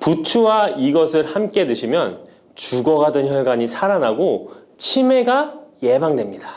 부추와 이것을 함께 드시면 죽어가던 혈관이 살아나고 치매가 예방됩니다.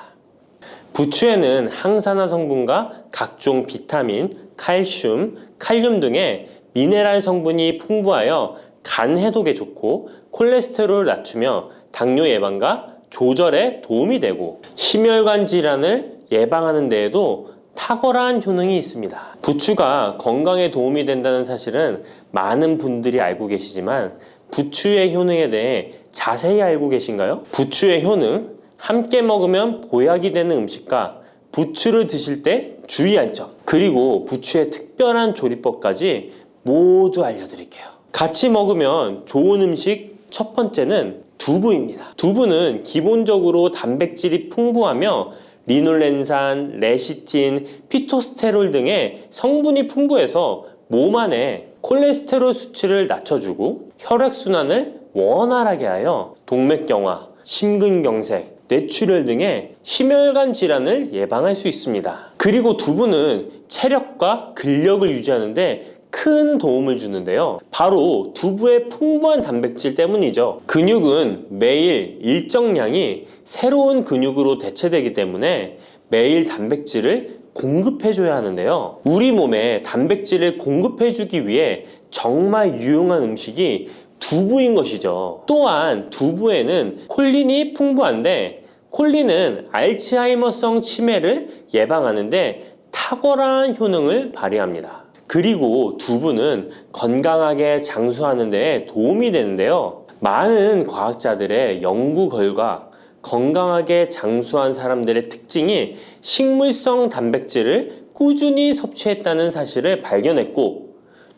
부추에는 항산화 성분과 각종 비타민, 칼슘, 칼륨 등의 미네랄 성분이 풍부하여 간 해독에 좋고 콜레스테롤을 낮추며 당뇨 예방과 조절에 도움이 되고 심혈관 질환을 예방하는 데에도 탁월한 효능이 있습니다. 부추가 건강에 도움이 된다는 사실은 많은 분들이 알고 계시지만 부추의 효능에 대해 자세히 알고 계신가요? 부추의 효능, 함께 먹으면 보약이 되는 음식과 부추를 드실 때 주의할 점, 그리고 부추의 특별한 조리법까지 모두 알려드릴게요. 같이 먹으면 좋은 음식 첫 번째는 두부입니다. 두부는 기본적으로 단백질이 풍부하며 리놀렌산, 레시틴, 피토스테롤 등의 성분이 풍부해서 몸 안에 콜레스테롤 수치를 낮춰주고 혈액순환을 원활하게 하여 동맥경화, 심근경색, 뇌출혈 등의 심혈관 질환을 예방할 수 있습니다. 그리고 두부는 체력과 근력을 유지하는 데 큰 도움을 주는데요. 바로 두부의 풍부한 단백질 때문이죠. 근육은 매일 일정량이 새로운 근육으로 대체되기 때문에 매일 단백질을 공급해줘야 하는데요. 우리 몸에 단백질을 공급해주기 위해 정말 유용한 음식이 두부인 것이죠. 또한 두부에는 콜린이 풍부한데 콜린은 알츠하이머성 치매를 예방하는데 탁월한 효능을 발휘합니다. 그리고 두부는 건강하게 장수하는 데 도움이 되는데요. 많은 과학자들의 연구 결과 건강하게 장수한 사람들의 특징이 식물성 단백질을 꾸준히 섭취했다는 사실을 발견했고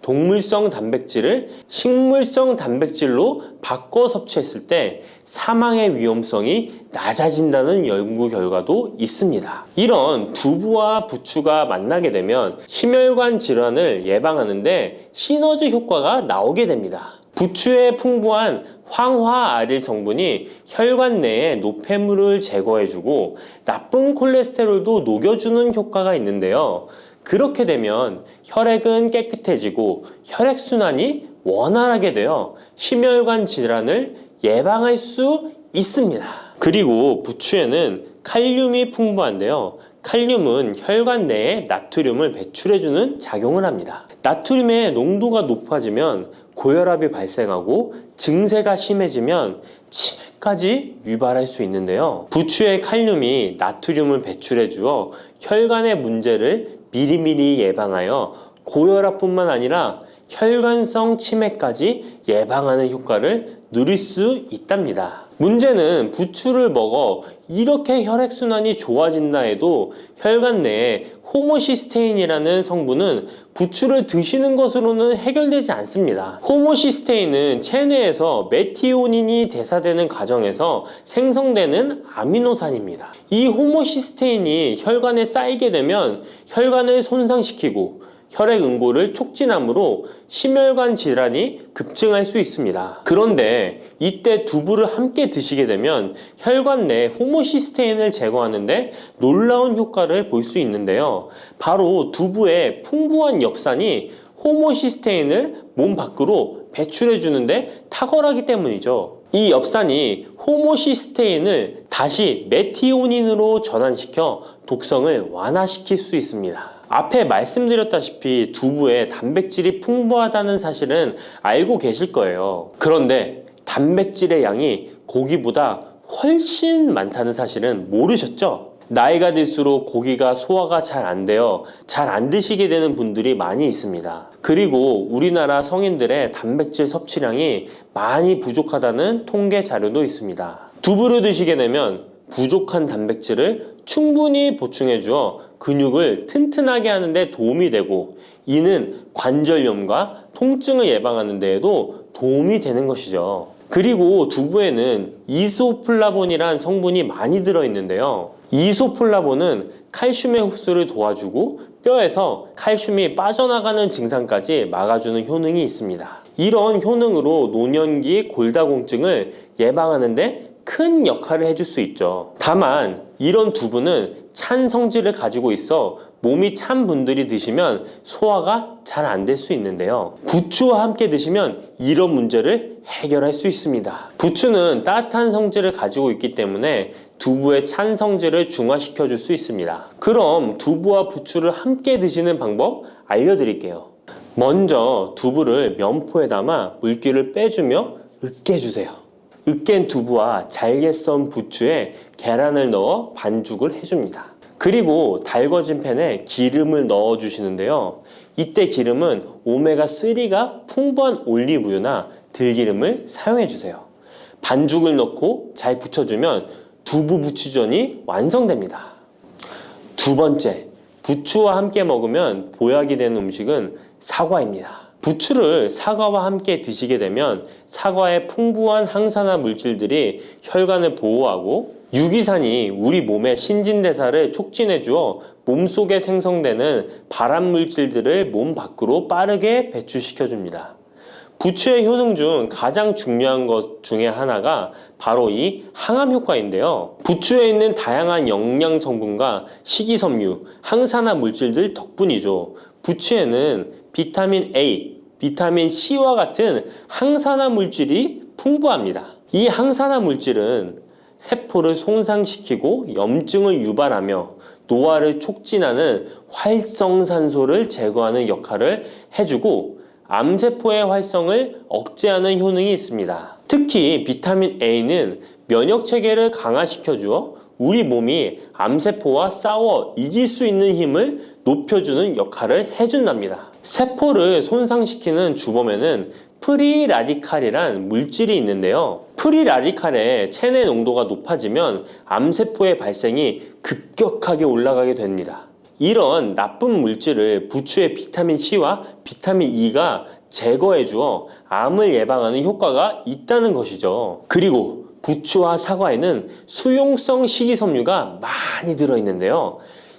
동물성 단백질을 식물성 단백질로 바꿔 섭취했을 때 사망의 위험성이 낮아진다는 연구 결과도 있습니다. 이런 두부와 부추가 만나게 되면 심혈관 질환을 예방하는데 시너지 효과가 나오게 됩니다. 부추에 풍부한 황화아릴 성분이 혈관 내의 노폐물을 제거해주고 나쁜 콜레스테롤도 녹여주는 효과가 있는데요. 그렇게 되면 혈액은 깨끗해지고 혈액순환이 원활하게 되어 심혈관 질환을 예방할 수 있습니다. 그리고 부추에는 칼륨이 풍부한데요. 칼륨은 혈관 내에 나트륨을 배출해주는 작용을 합니다. 나트륨의 농도가 높아지면 고혈압이 발생하고 증세가 심해지면 치매까지 유발할 수 있는데요. 부추의 칼륨이 나트륨을 배출해주어 혈관의 문제를 미리미리 예방하여 고혈압뿐만 아니라 혈관성 치매까지 예방하는 효과를 누릴 수 있답니다. 문제는 부추를 먹어 이렇게 혈액순환이 좋아진다 해도 혈관 내에 호모시스테인이라는 성분은 부추를 드시는 것으로는 해결되지 않습니다. 호모시스테인은 체내에서 메티오닌이 대사되는 과정에서 생성되는 아미노산입니다. 이 호모시스테인이 혈관에 쌓이게 되면 혈관을 손상시키고 혈액 응고를 촉진하므로 심혈관 질환이 급증할 수 있습니다. 그런데 이때 두부를 함께 드시게 되면 혈관 내 호모시스테인을 제거하는데 놀라운 효과를 볼 수 있는데요. 바로 두부의 풍부한 엽산이 호모시스테인을 몸 밖으로 배출해 주는데 탁월하기 때문이죠. 이 엽산이 호모시스테인을 다시 메티오닌으로 전환시켜 독성을 완화시킬 수 있습니다. 앞에 말씀드렸다시피 두부에 단백질이 풍부하다는 사실은 알고 계실 거예요. 그런데 단백질의 양이 고기보다 훨씬 많다는 사실은 모르셨죠? 나이가 들수록 고기가 소화가 잘 안 되어 잘 안 드시게 되는 분들이 많이 있습니다. 그리고 우리나라 성인들의 단백질 섭취량이 많이 부족하다는 통계 자료도 있습니다. 두부를 드시게 되면 부족한 단백질을 충분히 보충해 주어 근육을 튼튼하게 하는 데 도움이 되고 이는 관절염과 통증을 예방하는 데에도 도움이 되는 것이죠. 그리고 두부에는 이소플라본이란 성분이 많이 들어있는데요. 이소플라본은 칼슘의 흡수를 도와주고 뼈에서 칼슘이 빠져나가는 증상까지 막아주는 효능이 있습니다. 이런 효능으로 노년기 골다공증을 예방하는 데 큰 역할을 해줄 수 있죠. 다만 이런 두부는 찬 성질을 가지고 있어 몸이 찬 분들이 드시면 소화가 잘 안 될 수 있는데요. 부추와 함께 드시면 이런 문제를 해결할 수 있습니다. 부추는 따뜻한 성질을 가지고 있기 때문에 두부의 찬 성질을 중화시켜 줄 수 있습니다. 그럼 두부와 부추를 함께 드시는 방법 알려드릴게요. 먼저 두부를 면포에 담아 물기를 빼주며 으깨주세요. 으깬 두부와 잘게 썬 부추에 계란을 넣어 반죽을 해줍니다. 그리고 달궈진 팬에 기름을 넣어 주시는데요. 이때 기름은 오메가3가 풍부한 올리브유나 들기름을 사용해 주세요. 반죽을 넣고 잘 붙여주면 두부 부추전이 완성됩니다. 두 번째, 부추와 함께 먹으면 보약이 되는 음식은 사과입니다. 부추를 사과와 함께 드시게 되면 사과의 풍부한 항산화 물질들이 혈관을 보호하고 유기산이 우리 몸의 신진대사를 촉진해 주어 몸속에 생성되는 발암 물질들을 몸 밖으로 빠르게 배출시켜 줍니다. 부추의 효능 중 가장 중요한 것 중에 하나가 바로 이 항암 효과인데요. 부추에 있는 다양한 영양 성분과 식이섬유, 항산화 물질들 덕분이죠. 부추에는 비타민 A, 비타민 C와 같은 항산화 물질이 풍부합니다. 이 항산화 물질은 세포를 손상시키고 염증을 유발하며 노화를 촉진하는 활성산소를 제거하는 역할을 해주고 암세포의 활성을 억제하는 효능이 있습니다. 특히 비타민 A는 면역체계를 강화시켜주어 우리 몸이 암세포와 싸워 이길 수 있는 힘을 높여주는 역할을 해준답니다. 세포를 손상시키는 주범에는 프리라디칼이란 물질이 있는데요. 프리라디칼의 체내 농도가 높아지면 암세포의 발생이 급격하게 올라가게 됩니다. 이런 나쁜 물질을 부추의 비타민 C와 비타민 E가 제거해 주어 암을 예방하는 효과가 있다는 것이죠. 그리고 부추와 사과에는 수용성 식이섬유가 많이 들어있는데요.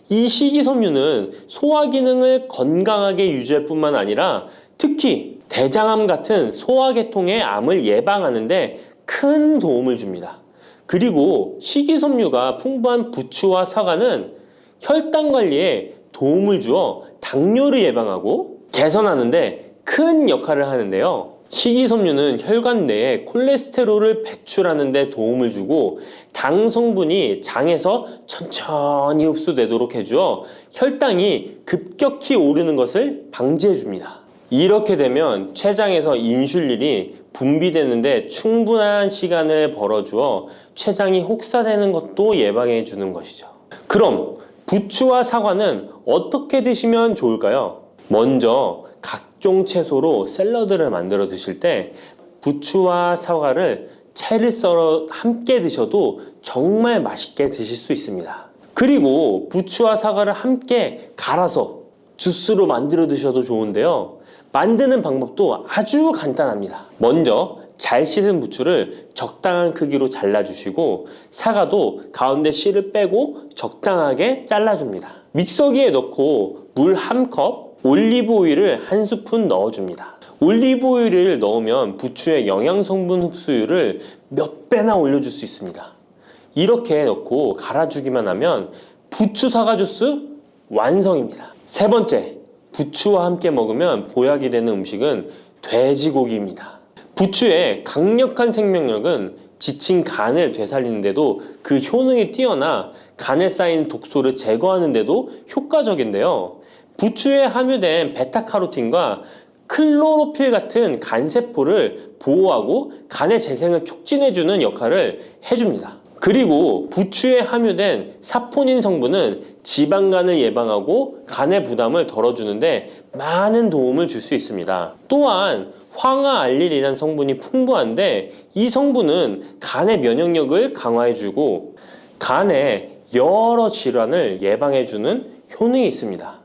이 식이섬유는 소화 기능을 건강하게 유지할 뿐만 아니라 특히 대장암 같은 소화계통의 암을 예방하는 데 큰 도움을 줍니다. 그리고 식이섬유가 풍부한 부추와 사과는 혈당 관리에 도움을 주어 당뇨를 예방하고 개선하는데 큰 역할을 하는데요. 식이섬유는 혈관 내에 콜레스테롤을 배출하는 데 도움을 주고 당 성분이 장에서 천천히 흡수되도록 해주어 혈당이 급격히 오르는 것을 방지해 줍니다. 이렇게 되면 췌장에서 인슐린이 분비되는데 충분한 시간을 벌어주어 췌장이 혹사되는 것도 예방해 주는 것이죠. 그럼 부추와 사과는 어떻게 드시면 좋을까요? 먼저 각종 채소로 샐러드를 만들어 드실 때 부추와 사과를 채를 썰어 함께 드셔도 정말 맛있게 드실 수 있습니다. 그리고 부추와 사과를 함께 갈아서 주스로 만들어 드셔도 좋은데요. 만드는 방법도 아주 간단합니다. 먼저 잘 씻은 부추를 적당한 크기로 잘라주시고 사과도 가운데 씨를 빼고 적당하게 잘라줍니다. 믹서기에 넣고 물 1컵, 올리브 오일을 1스푼 넣어줍니다. 올리브 오일을 넣으면 부추의 영양 성분 흡수율을 몇 배나 올려줄 수 있습니다. 이렇게 넣고 갈아주기만 하면 부추 사과 주스 완성입니다. 세 번째, 부추와 함께 먹으면 보약이 되는 음식은 돼지고기입니다. 부추의 강력한 생명력은 지친 간을 되살리는데도 그 효능이 뛰어나 간에 쌓인 독소를 제거하는데도 효과적인데요. 부추에 함유된 베타카로틴과 클로로필 같은 간세포를 보호하고 간의 재생을 촉진해주는 역할을 해줍니다. 그리고 부추에 함유된 사포닌 성분은 지방간을 예방하고 간의 부담을 덜어주는데 많은 도움을 줄 수 있습니다. 또한 황화알릴이라는 성분이 풍부한데 이 성분은 간의 면역력을 강화해주고 간의 여러 질환을 예방해주는 효능이 있습니다.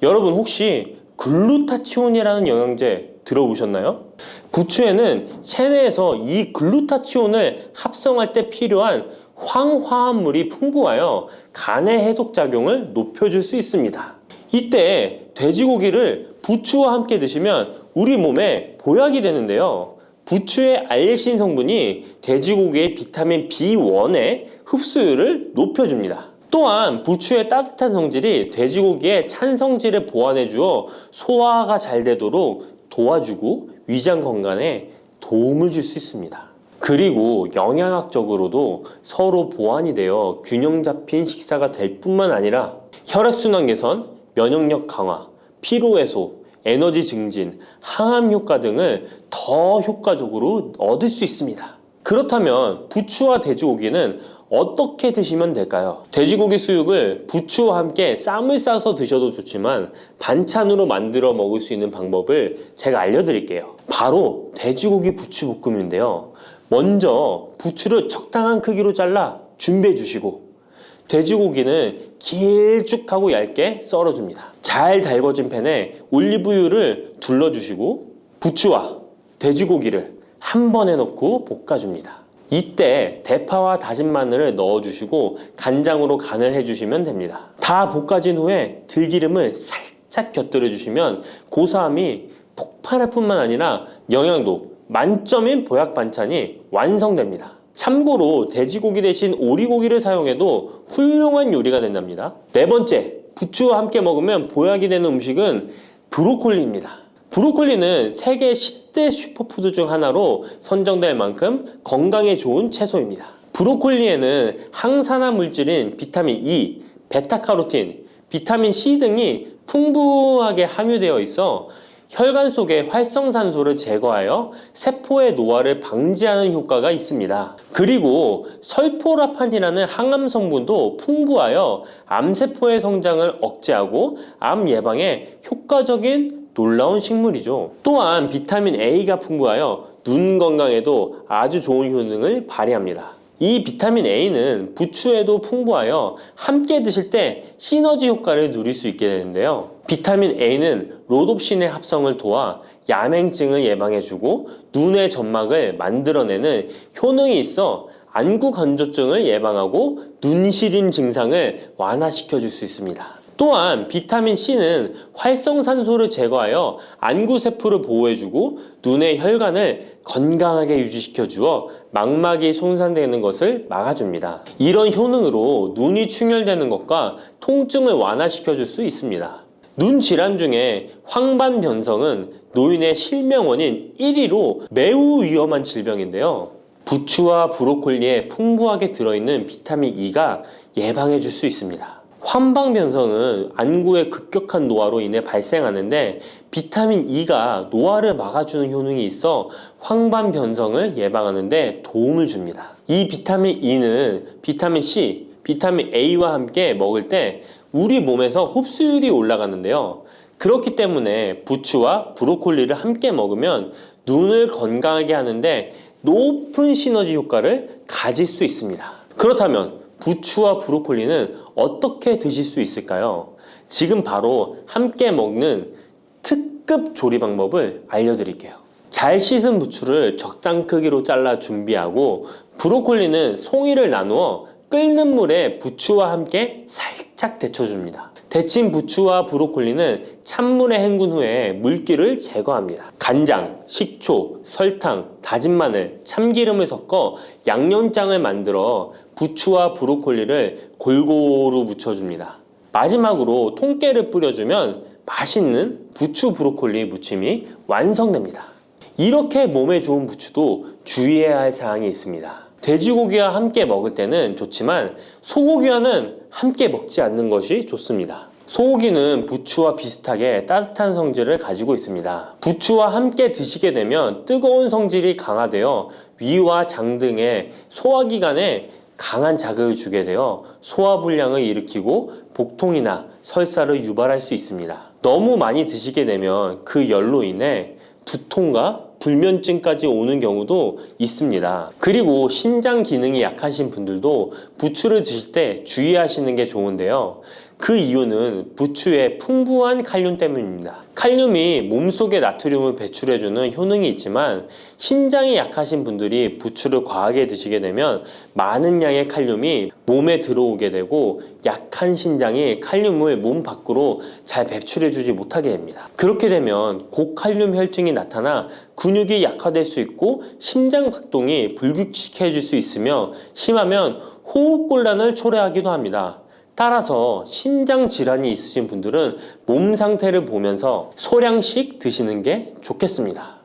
여러분 혹시 글루타치온이라는 영양제 들어보셨나요? 부추에는 체내에서 이 글루타치온을 합성할 때 필요한 황화합물이 풍부하여 간의 해독작용을 높여줄 수 있습니다. 이때 돼지고기를 부추와 함께 드시면 우리 몸에 보약이 되는데요. 부추의 알레신 성분이 돼지고기의 비타민 B1의 흡수율을 높여줍니다. 또한 부추의 따뜻한 성질이 돼지고기의 찬 성질을 보완해 주어 소화가 잘 되도록 도와주고 위장 건강에 도움을 줄 수 있습니다. 그리고 영양학적으로도 서로 보완이 되어 균형 잡힌 식사가 될 뿐만 아니라 혈액순환 개선, 면역력 강화, 피로 해소, 에너지 증진, 항암 효과 등을 더 효과적으로 얻을 수 있습니다. 그렇다면 부추와 돼지고기는 어떻게 드시면 될까요? 돼지고기 수육을 부추와 함께 쌈을 싸서 드셔도 좋지만 반찬으로 만들어 먹을 수 있는 방법을 제가 알려드릴게요. 바로 돼지고기 부추볶음인데요. 먼저 부추를 적당한 크기로 잘라 준비해 주시고 돼지고기는 길쭉하고 얇게 썰어줍니다. 잘 달궈진 팬에 올리브유를 둘러주시고 부추와 돼지고기를 한 번에 넣고 볶아줍니다. 이때 대파와 다진 마늘을 넣어주시고 간장으로 간을 해주시면 됩니다. 다 볶아진 후에 들기름을 살짝 곁들여 주시면 고소함이 폭발할 뿐만 아니라 영양도 만점인 보약 반찬이 완성됩니다. 참고로 돼지고기 대신 오리고기를 사용해도 훌륭한 요리가 된답니다. 네 번째, 부추와 함께 먹으면 보약이 되는 음식은 브로콜리입니다. 브로콜리는 세계 10대 슈퍼푸드 중 하나로 선정될 만큼 건강에 좋은 채소입니다. 브로콜리에는 항산화 물질인 비타민 E, 베타카로틴, 비타민 C 등이 풍부하게 함유되어 있어 혈관 속의 활성산소를 제거하여 세포의 노화를 방지하는 효과가 있습니다. 그리고 설포라판이라는 항암 성분도 풍부하여 암세포의 성장을 억제하고 암 예방에 효과적인 놀라운 식물이죠. 또한 비타민 A가 풍부하여 눈 건강에도 아주 좋은 효능을 발휘합니다. 이 비타민 A는 부추에도 풍부하여 함께 드실 때 시너지 효과를 누릴 수 있게 되는데요. 비타민 A는 로놉신의 합성을 도와 야맹증을 예방해주고 눈의 점막을 만들어내는 효능이 있어 안구 건조증을 예방하고 눈시림 증상을 완화시켜 줄 수 있습니다. 또한 비타민 C는 활성산소를 제거하여 안구세포를 보호해주고 눈의 혈관을 건강하게 유지시켜 주어 망막이 손상되는 것을 막아줍니다. 이런 효능으로 눈이 충혈되는 것과 통증을 완화시켜 줄 수 있습니다. 눈 질환 중에 황반변성은 노인의 실명 원인 1위로 매우 위험한 질병인데요. 부추와 브로콜리에 풍부하게 들어있는 비타민 E가 예방해 줄 수 있습니다. 황반변성은 안구의 급격한 노화로 인해 발생하는데 비타민 E가 노화를 막아주는 효능이 있어 황반변성을 예방하는 데 도움을 줍니다. 이 비타민 E는 비타민 C, 비타민 A와 함께 먹을 때 우리 몸에서 흡수율이 올라가는데요. 그렇기 때문에 부추와 브로콜리를 함께 먹으면 눈을 건강하게 하는데 높은 시너지 효과를 가질 수 있습니다. 그렇다면 부추와 브로콜리는 어떻게 드실 수 있을까요? 지금 바로 함께 먹는 특급 조리 방법을 알려드릴게요. 잘 씻은 부추를 적당 크기로 잘라 준비하고 브로콜리는 송이를 나누어 끓는 물에 부추와 함께 살짝 데쳐줍니다. 데친 부추와 브로콜리는 찬물에 헹군 후에 물기를 제거합니다. 간장, 식초, 설탕, 다진 마늘, 참기름을 섞어 양념장을 만들어 부추와 브로콜리를 골고루 묻혀줍니다. 마지막으로 통깨를 뿌려주면 맛있는 부추 브로콜리 무침이 완성됩니다. 이렇게 몸에 좋은 부추도 주의해야 할 사항이 있습니다. 돼지고기와 함께 먹을 때는 좋지만 소고기와는 함께 먹지 않는 것이 좋습니다. 소고기는 부추와 비슷하게 따뜻한 성질을 가지고 있습니다. 부추와 함께 드시게 되면 뜨거운 성질이 강화되어 위와 장 등의 소화기관에 강한 자극을 주게 되어 소화불량을 일으키고 복통이나 설사를 유발할 수 있습니다. 너무 많이 드시게 되면 그 열로 인해 두통과 불면증까지 오는 경우도 있습니다. 그리고 신장 기능이 약하신 분들도 부추를 드실 때 주의하시는 게 좋은데요. 그 이유는 부추의 풍부한 칼륨 때문입니다. 칼륨이 몸속에 나트륨을 배출해주는 효능이 있지만 신장이 약하신 분들이 부추를 과하게 드시게 되면 많은 양의 칼륨이 몸에 들어오게 되고 약한 신장이 칼륨을 몸 밖으로 잘 배출해주지 못하게 됩니다. 그렇게 되면 고칼륨 혈증이 나타나 근육이 약화될 수 있고 심장 박동이 불규칙해질 수 있으며 심하면 호흡곤란을 초래하기도 합니다. 따라서 신장 질환이 있으신 분들은 몸 상태를 보면서 소량씩 드시는 게 좋겠습니다.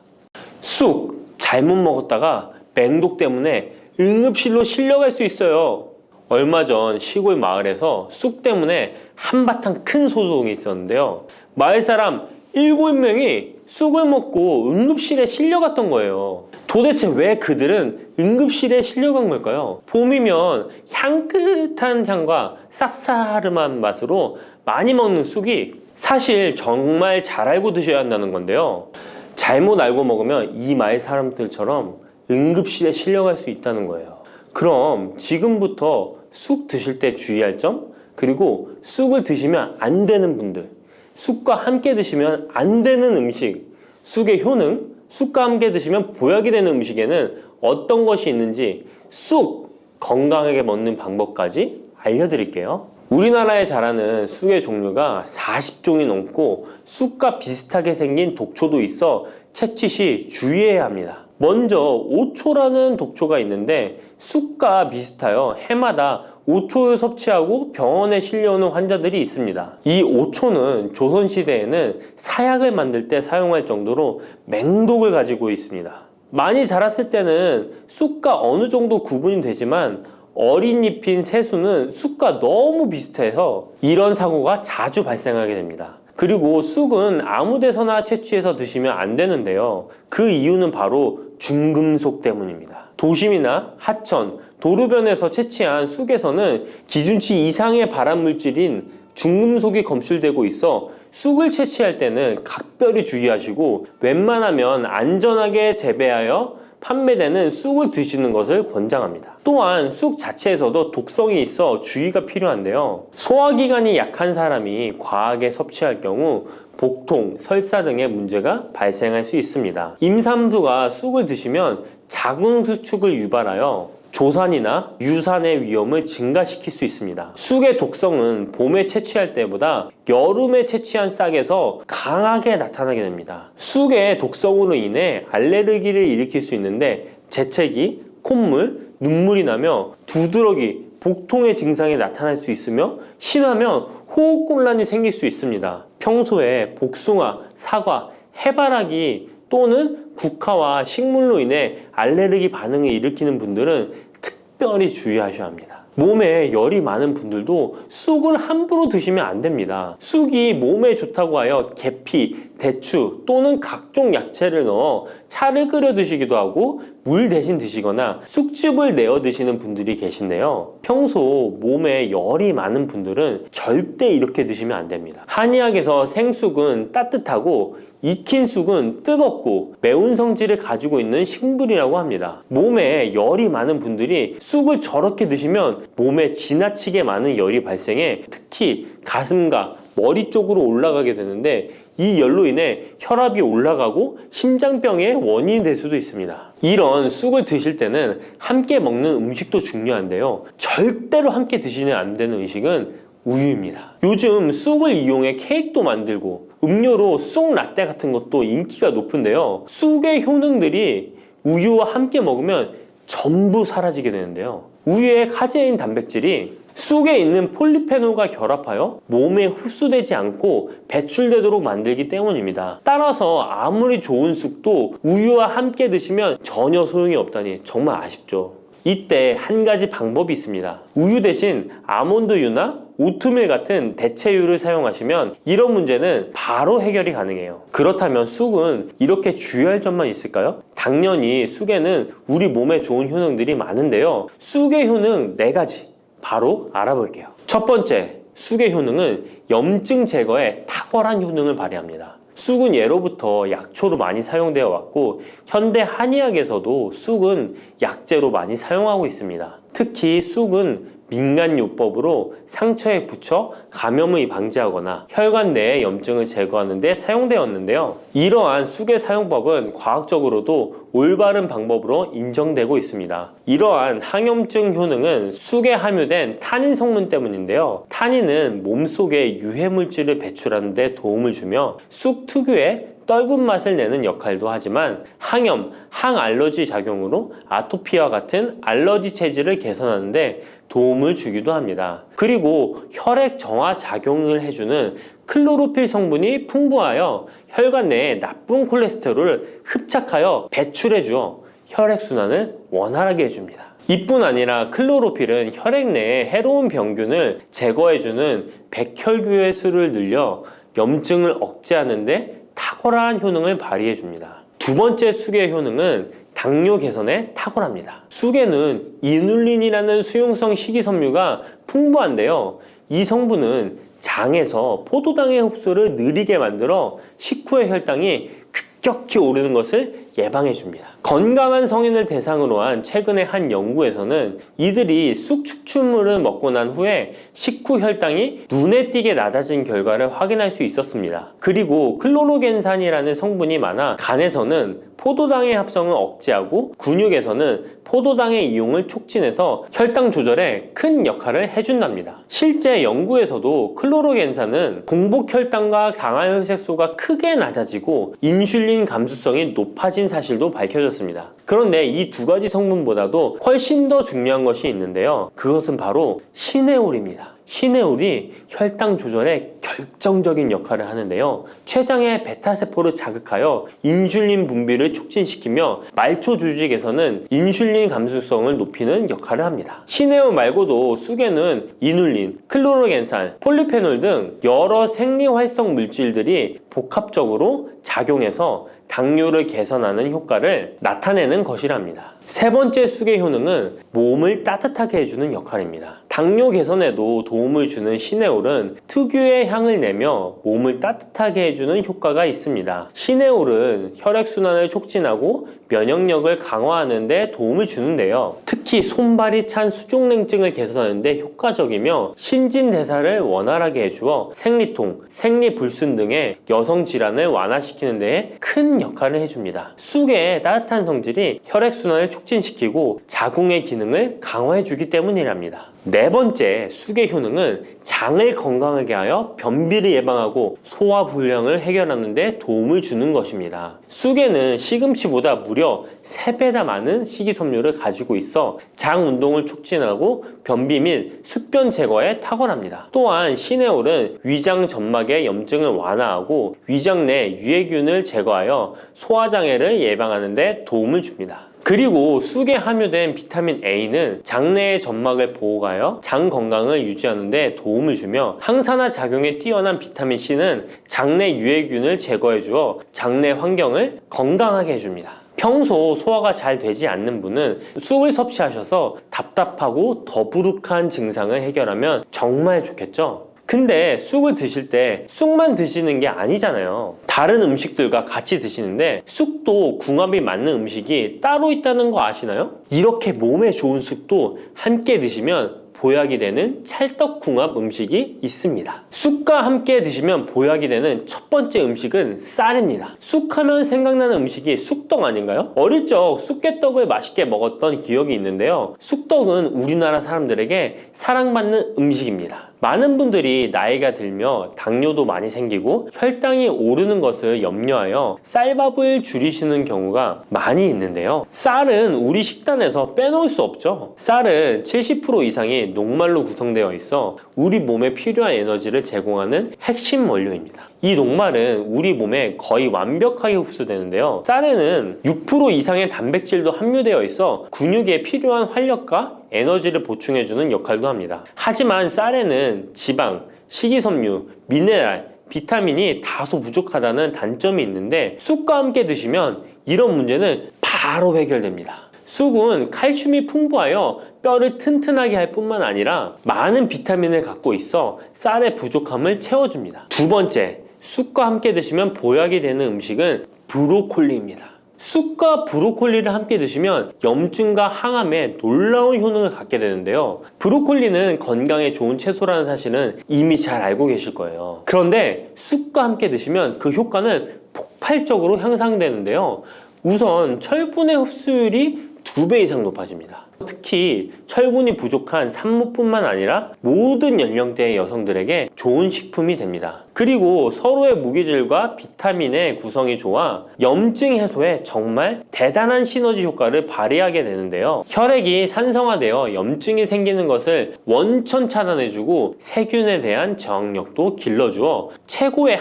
쑥 잘못 먹었다가 맹독 때문에 응급실로 실려갈 수 있어요. 얼마 전 시골 마을에서 쑥 때문에 한바탕 큰 소동이 있었는데요. 마을 사람 7명이 쑥을 먹고 응급실에 실려갔던 거예요. 도대체 왜 그들은 응급실에 실려간 걸까요? 봄이면 향긋한 향과 쌉싸름한 맛으로 많이 먹는 쑥이 사실 정말 잘 알고 드셔야 한다는 건데요. 잘못 알고 먹으면 이 마을 사람들처럼 응급실에 실려갈 수 있다는 거예요. 그럼 지금부터 쑥 드실 때 주의할 점, 그리고 쑥을 드시면 안 되는 분들, 쑥과 함께 드시면 안 되는 음식, 쑥의 효능, 쑥과 함께 드시면 보약이 되는 음식에는 어떤 것이 있는지 쑥 건강하게 먹는 방법까지 알려드릴게요. 우리나라에 자라는 쑥의 종류가 40종이 넘고 쑥과 비슷하게 생긴 독초도 있어 채취 시 주의해야 합니다. 먼저 오초라는 독초가 있는데 쑥과 비슷하여 해마다 오초를 섭취하고 병원에 실려오는 환자들이 있습니다. 이 오초는 조선시대에는 사약을 만들 때 사용할 정도로 맹독을 가지고 있습니다. 많이 자랐을 때는 쑥과 어느 정도 구분이 되지만 어린 잎인 새수는 쑥과 너무 비슷해서 이런 사고가 자주 발생하게 됩니다. 그리고 쑥은 아무 데서나 채취해서 드시면 안 되는데요. 그 이유는 바로 중금속 때문입니다. 도심이나 하천, 도로변에서 채취한 쑥에서는 기준치 이상의 발암물질인 중금속이 검출되고 있어 쑥을 채취할 때는 각별히 주의하시고 웬만하면 안전하게 재배하여 판매되는 쑥을 드시는 것을 권장합니다. 또한 쑥 자체에서도 독성이 있어 주의가 필요한데요. 소화기관이 약한 사람이 과하게 섭취할 경우 복통, 설사 등의 문제가 발생할 수 있습니다. 임산부가 쑥을 드시면 자궁수축을 유발하여 조산이나 유산의 위험을 증가시킬 수 있습니다. 쑥의 독성은 봄에 채취할 때보다 여름에 채취한 싹에서 강하게 나타나게 됩니다. 쑥의 독성으로 인해 알레르기를 일으킬 수 있는데 재채기, 콧물, 눈물이 나며 두드러기, 복통의 증상이 나타날 수 있으며 심하면 호흡곤란이 생길 수 있습니다. 평소에 복숭아, 사과, 해바라기 또는 국화와 식물로 인해 알레르기 반응을 일으키는 분들은 특별히 주의하셔야 합니다. 몸에 열이 많은 분들도 쑥을 함부로 드시면 안 됩니다. 쑥이 몸에 좋다고 하여 계피, 대추 또는 각종 야채를 넣어 차를 끓여 드시기도 하고 물 대신 드시거나 쑥즙을 내어 드시는 분들이 계신데요. 평소 몸에 열이 많은 분들은 절대 이렇게 드시면 안 됩니다. 한의학에서 생쑥은 따뜻하고 익힌 쑥은 뜨겁고 매운 성질을 가지고 있는 식물이라고 합니다. 몸에 열이 많은 분들이 쑥을 저렇게 드시면 몸에 지나치게 많은 열이 발생해 특히 가슴과 머리 쪽으로 올라가게 되는데 이 열로 인해 혈압이 올라가고 심장병의 원인이 될 수도 있습니다. 이런 쑥을 드실 때는 함께 먹는 음식도 중요한데요. 절대로 함께 드시면 안 되는 음식은 우유입니다. 요즘 쑥을 이용해 케이크도 만들고 음료로 쑥 라떼 같은 것도 인기가 높은데요. 쑥의 효능들이 우유와 함께 먹으면 전부 사라지게 되는데요. 우유의 카제인 단백질이 쑥에 있는 폴리페놀과 결합하여 몸에 흡수되지 않고 배출되도록 만들기 때문입니다. 따라서 아무리 좋은 쑥도 우유와 함께 드시면 전혀 소용이 없다니 정말 아쉽죠. 이때 한 가지 방법이 있습니다. 우유 대신 아몬드유나 오트밀 같은 대체유를 사용하시면 이런 문제는 바로 해결이 가능해요. 그렇다면 쑥은 이렇게 주의할 점만 있을까요? 당연히 쑥에는 우리 몸에 좋은 효능들이 많은데요. 쑥의 효능 4가지 바로 알아볼게요. 첫 번째, 쑥의 효능은 염증 제거에 탁월한 효능을 발휘합니다. 쑥은 예로부터 약초로 많이 사용되어 왔고 현대 한의학에서도 쑥은 약재로 많이 사용하고 있습니다. 특히 쑥은 민간요법으로 상처에 붙여 감염을 방지하거나 혈관 내의 염증을 제거하는 데 사용되었는데요. 이러한 쑥의 사용법은 과학적으로도 올바른 방법으로 인정되고 있습니다. 이러한 항염증 효능은 쑥에 함유된 타닌 성분 때문인데요. 타닌은 몸속에 유해물질을 배출하는 데 도움을 주며 쑥 특유의 떫은 맛을 내는 역할도 하지만 항염, 항알러지 작용으로 아토피와 같은 알러지 체질을 개선하는데 도움을 주기도 합니다. 그리고 혈액 정화 작용을 해주는 클로로필 성분이 풍부하여 혈관 내에 나쁜 콜레스테롤을 흡착하여 배출해주어 혈액순환을 원활하게 해줍니다. 이뿐 아니라 클로로필은 혈액 내에 해로운 병균을 제거해주는 백혈구의 수를 늘려 염증을 억제하는 데 탁월한 효능을 발휘해줍니다. 두 번째 쑥의 효능은 당뇨 개선에 탁월합니다. 쑥에는 이눌린이라는 수용성 식이섬유가 풍부한데요. 이 성분은 장에서 포도당의 흡수를 느리게 만들어 식후의 혈당이 급격히 오르는 것을 예방해 줍니다. 건강한 성인을 대상으로 한 최근의 한 연구에서는 이들이 쑥 추출물을 먹고 난 후에 식후 혈당이 눈에 띄게 낮아진 결과를 확인할 수 있었습니다. 그리고 클로로겐산이라는 성분이 많아 간에서는 포도당의 합성을 억제하고 근육에서는 포도당의 이용을 촉진해서 혈당 조절에 큰 역할을 해준답니다. 실제 연구에서도 클로로겐산은 공복 혈당과 당화혈색소가 크게 낮아지고 인슐린 감수성이 높아진 사실도 밝혀졌습니다. 그런데 이 두 가지 성분보다도 훨씬 더 중요한 것이 있는데요. 그것은 바로 시네올입니다. 시네올이 혈당 조절에 결정적인 역할을 하는데요. 췌장의 베타세포를 자극하여 인슐린 분비를 촉진시키며 말초 조직에서는 인슐린 감수성을 높이는 역할을 합니다. 시네올 말고도 쑥에는 이눌린, 클로로겐산, 폴리페놀 등 여러 생리활성 물질들이 복합적으로 작용해서 당뇨를 개선하는 효과를 나타내는 것이랍니다. 세 번째 쑥의 효능은 몸을 따뜻하게 해주는 역할입니다. 당뇨 개선에도 도움을 주는 시네올은 특유의 향을 내며 몸을 따뜻하게 해주는 효과가 있습니다. 시네올은 혈액순환을 촉진하고 면역력을 강화하는 데 도움을 주는데요. 특히 손발이 찬 수족냉증을 개선하는 데 효과적이며 신진대사를 원활하게 해주어 생리통, 생리불순 등의 여성 질환을 완화시키는 데에 큰 역할을 해줍니다. 쑥의 따뜻한 성질이 혈액순환을 촉진시키고 자궁의 기능을 강화해주기 때문이랍니다. 네 번째 쑥의 효능은 장을 건강하게 하여 변비를 예방하고 소화불량을 해결하는 데 도움을 주는 것입니다. 쑥에는 시금치보다 무려 3배나 많은 식이섬유를 가지고 있어 장 운동을 촉진하고 변비 및 숙변 제거에 탁월합니다. 또한 시네올은 위장 점막의 염증을 완화하고 위장 내 유해균을 제거하여 소화장애를 예방하는 데 도움을 줍니다. 그리고 쑥에 함유된 비타민 A는 장내의 점막을 보호하여 장 건강을 유지하는 데 도움을 주며 항산화 작용에 뛰어난 비타민 C는 장내 유해균을 제거해 주어 장내 환경을 건강하게 해줍니다. 평소 소화가 잘 되지 않는 분은 쑥을 섭취하셔서 답답하고 더부룩한 증상을 해결하면 정말 좋겠죠? 근데 쑥을 드실 때 쑥만 드시는 게 아니잖아요. 다른 음식들과 같이 드시는데 쑥도 궁합이 맞는 음식이 따로 있다는 거 아시나요? 이렇게 몸에 좋은 쑥도 함께 드시면 보약이 되는 찰떡궁합 음식이 있습니다. 쑥과 함께 드시면 보약이 되는 첫 번째 음식은 쌀입니다. 쑥하면 생각나는 음식이 쑥떡 아닌가요? 어릴 적 쑥개떡을 맛있게 먹었던 기억이 있는데요. 쑥떡은 우리나라 사람들에게 사랑받는 음식입니다. 많은 분들이 나이가 들며 당뇨도 많이 생기고 혈당이 오르는 것을 염려하여 쌀밥을 줄이시는 경우가 많이 있는데요. 쌀은 우리 식단에서 빼놓을 수 없죠. 쌀은 70% 이상이 녹말로 구성되어 있어 우리 몸에 필요한 에너지를 제공하는 핵심 원료입니다. 이 녹말은 우리 몸에 거의 완벽하게 흡수되는데요. 쌀에는 6% 이상의 단백질도 함유되어 있어 근육에 필요한 활력과 에너지를 보충해주는 역할도 합니다. 하지만 쌀에는 지방, 식이섬유, 미네랄, 비타민이 다소 부족하다는 단점이 있는데 쑥과 함께 드시면 이런 문제는 바로 해결됩니다. 쑥은 칼슘이 풍부하여 뼈를 튼튼하게 할 뿐만 아니라 많은 비타민을 갖고 있어 쌀의 부족함을 채워줍니다. 두 번째, 쑥과 함께 드시면 보약이 되는 음식은 브로콜리입니다. 쑥과 브로콜리를 함께 드시면 염증과 항암에 놀라운 효능을 갖게 되는데요. 브로콜리는 건강에 좋은 채소라는 사실은 이미 잘 알고 계실 거예요. 그런데 쑥과 함께 드시면 그 효과는 폭발적으로 향상되는데요. 우선 철분의 흡수율이 2배 이상 높아집니다. 특히 철분이 부족한 산모뿐만 아니라 모든 연령대의 여성들에게 좋은 식품이 됩니다. 그리고 서로의 무기질과 비타민의 구성이 좋아 염증 해소에 정말 대단한 시너지 효과를 발휘하게 되는데요. 혈액이 산성화되어 염증이 생기는 것을 원천 차단해주고 세균에 대한 저항력도 길러주어 최고의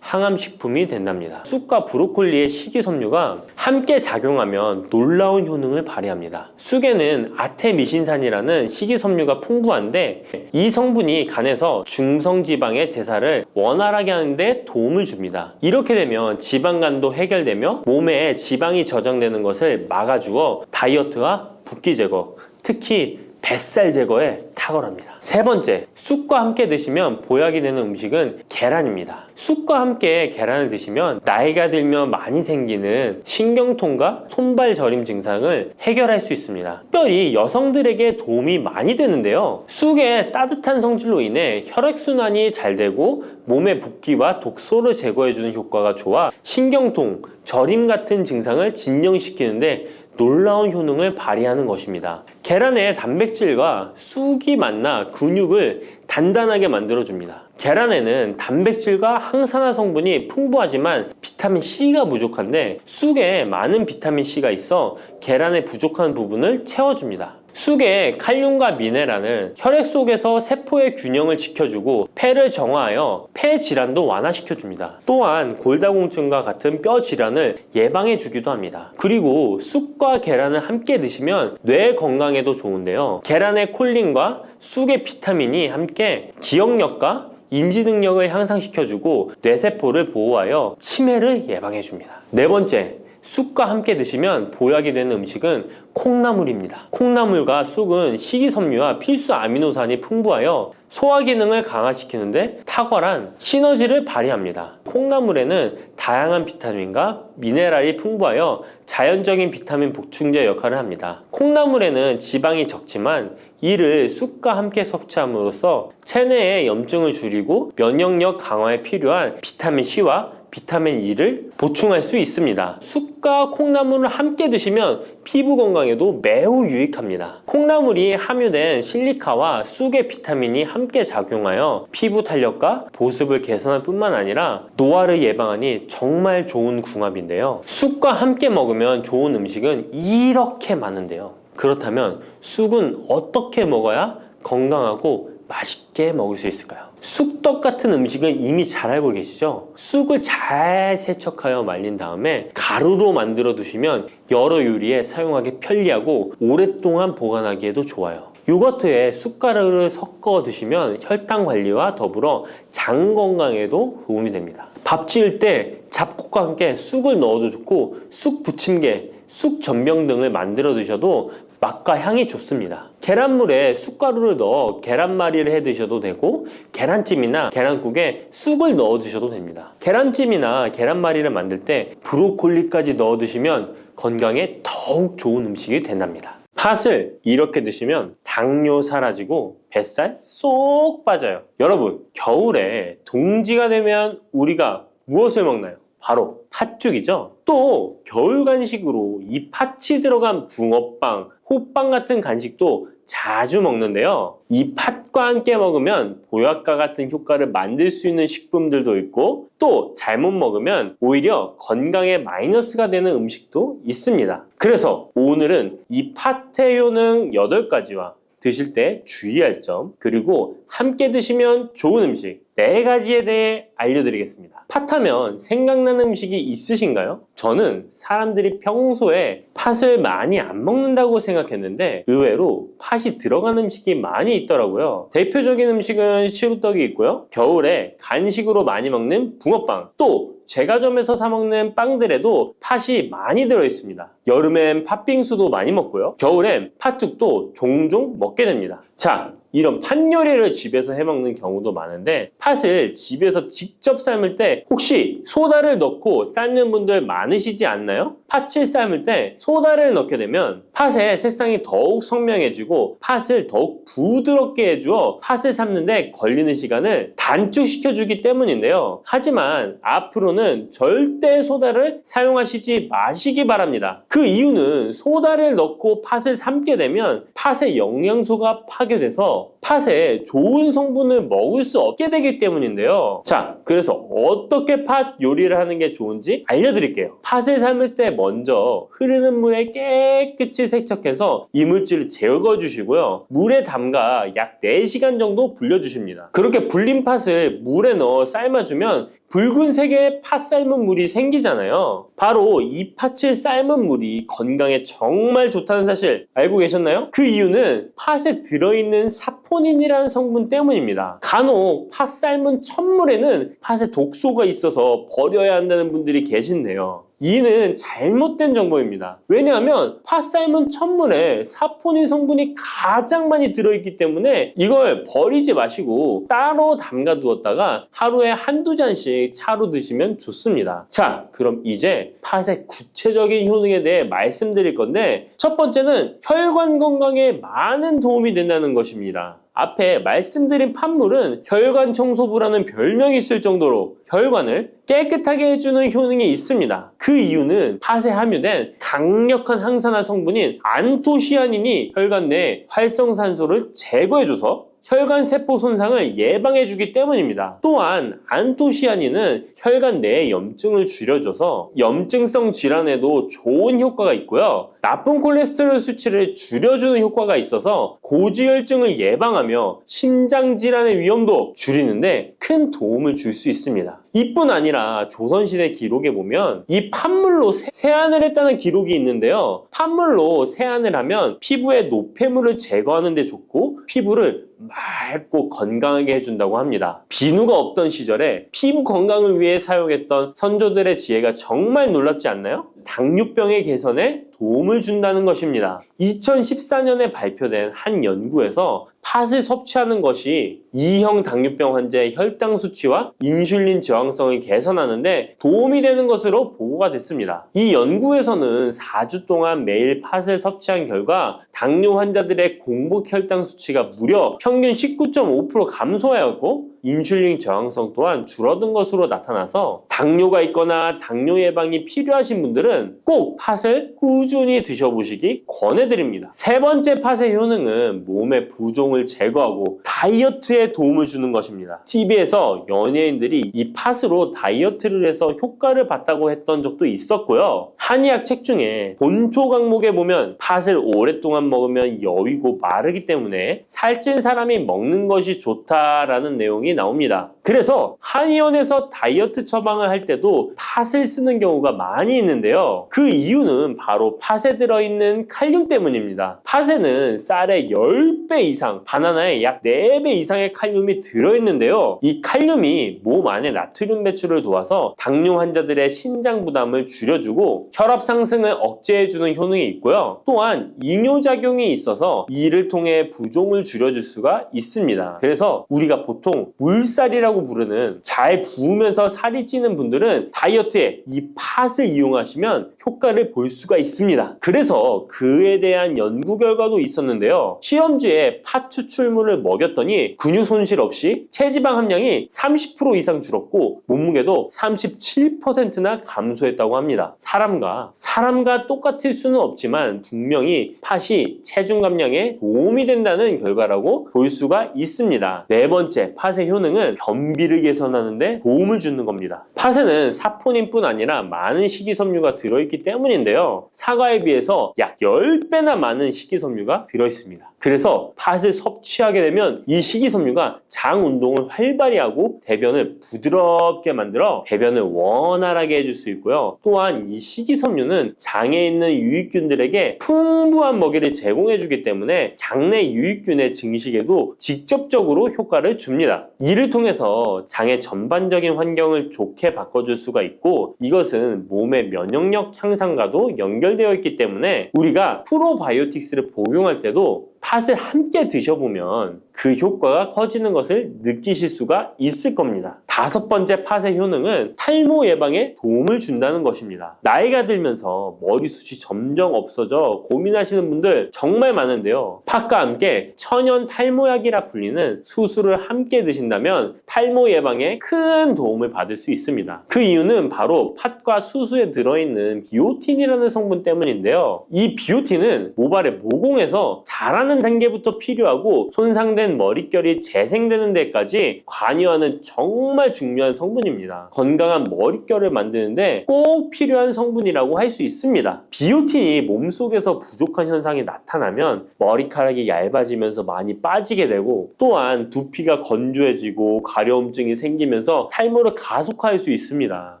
항암식품이 된답니다. 쑥과 브로콜리의 식이섬유가 함께 작용하면 놀라운 효능을 발휘합니다. 쑥에는 아테미신산이라는 식이섬유가 풍부한데 이 성분이 간에서 중성지방의 제사를 원활하게 하는데 도움을 줍니다. 이렇게 되면 지방간도 해결되며 몸에 지방이 저장되는 것을 막아주어 다이어트와 붓기 제거, 특히 뱃살 제거에 탁월합니다. 세 번째, 쑥과 함께 드시면 보약이 되는 음식은 계란입니다. 쑥과 함께 계란을 드시면 나이가 들면 많이 생기는 신경통과 손발 저림 증상을 해결할 수 있습니다. 특별히 여성들에게 도움이 많이 되는데요. 쑥의 따뜻한 성질로 인해 혈액순환이 잘 되고 몸의 붓기와 독소를 제거해주는 효과가 좋아 신경통, 저림 같은 증상을 진정시키는데 놀라운 효능을 발휘하는 것입니다. 계란의 단백질과 쑥이 만나 근육을 단단하게 만들어줍니다. 계란에는 단백질과 항산화 성분이 풍부하지만 비타민 C가 부족한데 쑥에 많은 비타민 C가 있어 계란의 부족한 부분을 채워줍니다. 쑥의 칼륨과 미네랄은 혈액 속에서 세포의 균형을 지켜주고 폐를 정화하여 폐 질환도 완화시켜줍니다. 또한 골다공증과 같은 뼈 질환을 예방해주기도 합니다. 그리고 쑥과 계란을 함께 드시면 뇌 건강에도 좋은데요. 계란의 콜린과 쑥의 비타민이 함께 기억력과 인지 능력을 향상시켜주고 뇌세포를 보호하여 치매를 예방해줍니다. 네 번째, 쑥과 함께 드시면 보약이 되는 음식은 콩나물입니다. 콩나물과 쑥은 식이섬유와 필수 아미노산이 풍부하여 소화 기능을 강화시키는데 탁월한 시너지를 발휘합니다. 콩나물에는 다양한 비타민과 미네랄이 풍부하여 자연적인 비타민 보충제 역할을 합니다. 콩나물에는 지방이 적지만 이를 쑥과 함께 섭취함으로써 체내의 염증을 줄이고 면역력 강화에 필요한 비타민 C와 비타민 E를 보충할 수 있습니다. 쑥과 콩나물을 함께 드시면 피부 건강에도 매우 유익합니다. 콩나물이 함유된 실리카와 쑥의 비타민이 함께 작용하여 피부 탄력과 보습을 개선할 뿐만 아니라 노화를 예방하니 정말 좋은 궁합인데요. 쑥과 함께 먹으면 좋은 음식은 이렇게 많은데요. 그렇다면 쑥은 어떻게 먹어야 건강하고 맛있게 먹을 수 있을까요? 쑥떡 같은 음식은 이미 잘 알고 계시죠? 쑥을 잘 세척하여 말린 다음에 가루로 만들어 두시면 여러 요리에 사용하기 편리하고 오랫동안 보관하기에도 좋아요. 요거트에 쑥가루를 섞어 드시면 혈당 관리와 더불어 장 건강에도 도움이 됩니다. 밥 지을 때 잡곡과 함께 쑥을 넣어도 좋고 쑥 부침개, 쑥 전병 등을 만들어 드셔도 맛과 향이 좋습니다. 계란물에 쑥가루를 넣어 계란말이를 해 드셔도 되고 계란찜이나 계란국에 쑥을 넣어 드셔도 됩니다. 계란찜이나 계란말이를 만들 때 브로콜리까지 넣어 드시면 건강에 더욱 좋은 음식이 된답니다. 팥을 이렇게 드시면 당뇨 사라지고 뱃살 쏙 빠져요. 여러분, 겨울에 동지가 되면 우리가 무엇을 먹나요? 바로 팥죽이죠. 또 겨울 간식으로 이 팥이 들어간 붕어빵, 호빵 같은 간식도 자주 먹는데요. 이 팥과 함께 먹으면 보약과 같은 효과를 만들 수 있는 식품들도 있고 또 잘못 먹으면 오히려 건강에 마이너스가 되는 음식도 있습니다. 그래서 오늘은 이 팥의 효능 8가지와 드실 때 주의할 점, 그리고 함께 드시면 좋은 음식 4가지에 대해 알려드리겠습니다. 팥하면 생각나는 음식이 있으신가요? 저는 사람들이 평소에 팥을 많이 안 먹는다고 생각했는데 의외로 팥이 들어간 음식이 많이 있더라고요. 대표적인 음식은 시루떡이 있고요. 겨울에 간식으로 많이 먹는 붕어빵, 또 제과점에서 사 먹는 빵들에도 팥이 많이 들어있습니다. 여름엔 팥빙수도 많이 먹고요. 겨울엔 팥죽도 종종 먹게 됩니다. 자, 이런 팥 요리를 집에서 해 먹는 경우도 많은데 팥을 집에서 직접 삶을 때 혹시 소다를 넣고 삶는 분들 많으시지 않나요? 팥을 삶을 때 소다를 넣게 되면 팥의 색상이 더욱 선명해지고 팥을 더욱 부드럽게 해주어 팥을 삶는데 걸리는 시간을 단축시켜주기 때문인데요. 하지만 앞으로는 절대 소다를 사용하시지 마시기 바랍니다. 그 이유는 소다를 넣고 팥을 삶게 되면 팥의 영양소가 파괴돼서 팥의 좋은 성분을 먹을 수 없게 되기 때문인데요. 자, 그래서 어떻게 팥 요리를 하는 게 좋은지 알려드릴게요. 팥을 삶을 때 먼저 흐르는 물에 깨끗이 세척해서 이물질을 제거해 주시고요. 물에 담가 약 4시간 정도 불려주십니다. 그렇게 불린 팥을 물에 넣어 삶아주면 붉은색의 팥 삶은 물이 생기잖아요. 바로 이 팥을 삶은 물이 건강에 정말 좋다는 사실 알고 계셨나요? 그 이유는 팥에 들어있는 사포닌이라는 성분 때문입니다. 간혹 팥 삶은 첫물에는 팥에 독소가 있어서 버려야 한다는 분들이 계신데요. 이는 잘못된 정보입니다. 왜냐하면 팥 삶은 첫물에 사포닌 성분이 가장 많이 들어있기 때문에 이걸 버리지 마시고 따로 담가 두었다가 하루에 한두 잔씩 차로 드시면 좋습니다. 자, 그럼 이제 팥의 구체적인 효능에 대해 말씀드릴 건데 첫 번째는 혈관 건강에 많은 도움이 된다는 것입니다. 앞에 말씀드린 팥물은 혈관 청소부라는 별명이 있을 정도로 혈관을 깨끗하게 해주는 효능이 있습니다. 그 이유는 팥에 함유된 강력한 항산화 성분인 안토시아닌이 혈관 내 활성산소를 제거해줘서 혈관 세포 손상을 예방해주기 때문입니다. 또한 안토시아닌은 혈관 내의 염증을 줄여줘서 염증성 질환에도 좋은 효과가 있고요. 나쁜 콜레스테롤 수치를 줄여주는 효과가 있어서 고지혈증을 예방하며 심장 질환의 위험도 줄이는데 큰 도움을 줄 수 있습니다. 이뿐 아니라 조선시대 기록에 보면 이 팥물로 세안을 했다는 기록이 있는데요. 팥물로 세안을 하면 피부의 노폐물을 제거하는 데 좋고 피부를 맑고 건강하게 해준다고 합니다. 비누가 없던 시절에 피부 건강을 위해 사용했던 선조들의 지혜가 정말 놀랍지 않나요? 당뇨병의 개선에 도움을 준다는 것입니다. 2014년에 발표된 한 연구에서 팥을 섭취하는 것이 2형 당뇨병 환자의 혈당 수치와 인슐린 저항성을 개선하는데 도움이 되는 것으로 보고가 됐습니다. 이 연구에서는 4주 동안 매일 팥을 섭취한 결과 당뇨 환자들의 공복 혈당 수치가 무려 평균 19.5% 감소하였고 인슐린 저항성 또한 줄어든 것으로 나타나서 당뇨가 있거나 당뇨 예방이 필요하신 분들은 꼭 팥을 꾸준히 드셔보시기 권해드립니다. 세 번째 팥의 효능은 몸의 부종을 제거하고 다이어트에 도움을 주는 것입니다. TV에서 연예인들이 이 팥으로 다이어트를 해서 효과를 봤다고 했던 적도 있었고요. 한의학 책 중에 본초 강목에 보면 팥을 오랫동안 먹으면 여위고 마르기 때문에 살찐 사람이 먹는 것이 좋다라는 내용이 나옵니다. 그래서 한의원에서 다이어트 처방을 할 때도 팥을 쓰는 경우가 많이 있는데요. 그 이유는 바로 팥에 들어있는 칼륨 때문입니다. 팥에는 쌀의 10배 이상, 바나나에 약 4배 이상의 칼륨이 들어있는데요. 이 칼륨이 몸 안에 나트륨 배출을 도와서 당뇨 환자들의 신장 부담을 줄여주고 혈압 상승을 억제해주는 효능이 있고요. 또한 이뇨작용이 있어서 이를 통해 부종을 줄여줄 수가 있습니다. 그래서 우리가 보통 물살이라고 부르는 잘 부으면서 살이 찌는 분들은 다이어트에 이 팥을 이용하시면 효과를 볼 수가 있습니다. 그래서 그에 대한 연구 결과도 있었는데요. 실험주에 팥 추출물을 먹였더니 근육 손실 없이 체지방 함량이 30% 이상 줄었고 몸무게도 37%나 감소했다고 합니다. 사람과 똑같을 수는 없지만 분명히 팥이 체중 감량에 도움이 된다는 결과라고 볼 수가 있습니다. 네 번째, 팥의 효능은 변비를 개선하는 데 도움을 주는 겁니다. 팥에는 사포닌뿐 아니라 많은 식이섬유가 들어있기 때문인데요. 사과에 비해서 약 10배나 많은 식이섬유가 들어있습니다. 그래서 팥을 섭취하게 되면 이 식이섬유가 장 운동을 활발히 하고 대변을 부드럽게 만들어 배변을 원활하게 해줄 수 있고요. 또한 이 식이섬유는 장에 있는 유익균들에게 풍부한 먹이를 제공해주기 때문에 장내 유익균의 증식에도 직접적으로 효과를 줍니다. 이를 통해서 장의 전반적인 환경을 좋게 바꿔줄 수가 있고 이것은 몸의 면역력 향상과도 연결되어 있기 때문에 우리가 프로바이오틱스를 복용할 때도 팥을 함께 드셔보면 그 효과가 커지는 것을 느끼실 수가 있을 겁니다. 다섯 번째 팥의 효능은 탈모 예방에 도움을 준다는 것입니다. 나이가 들면서 머리숱이 점점 없어져 고민하시는 분들 정말 많은데요. 팥과 함께 천연 탈모약이라 불리는 수수를 함께 드신다면 탈모 예방에 큰 도움을 받을 수 있습니다. 그 이유는 바로 팥과 수수에 들어있는 비오틴이라는 성분 때문인데요. 이 비오틴은 모발의 모공에서 자라는 단계부터 필요하고 손상된 머릿결이 재생되는 데까지 관여하는 정말 중요한 성분입니다. 건강한 머릿결을 만드는데 꼭 필요한 성분이라고 할 수 있습니다. 비오틴이 몸속에서 부족한 현상이 나타나면 머리카락이 얇아지면서 많이 빠지게 되고, 또한 두피가 건조해지고 가려움증이 생기면서 탈모를 가속화할 수 있습니다.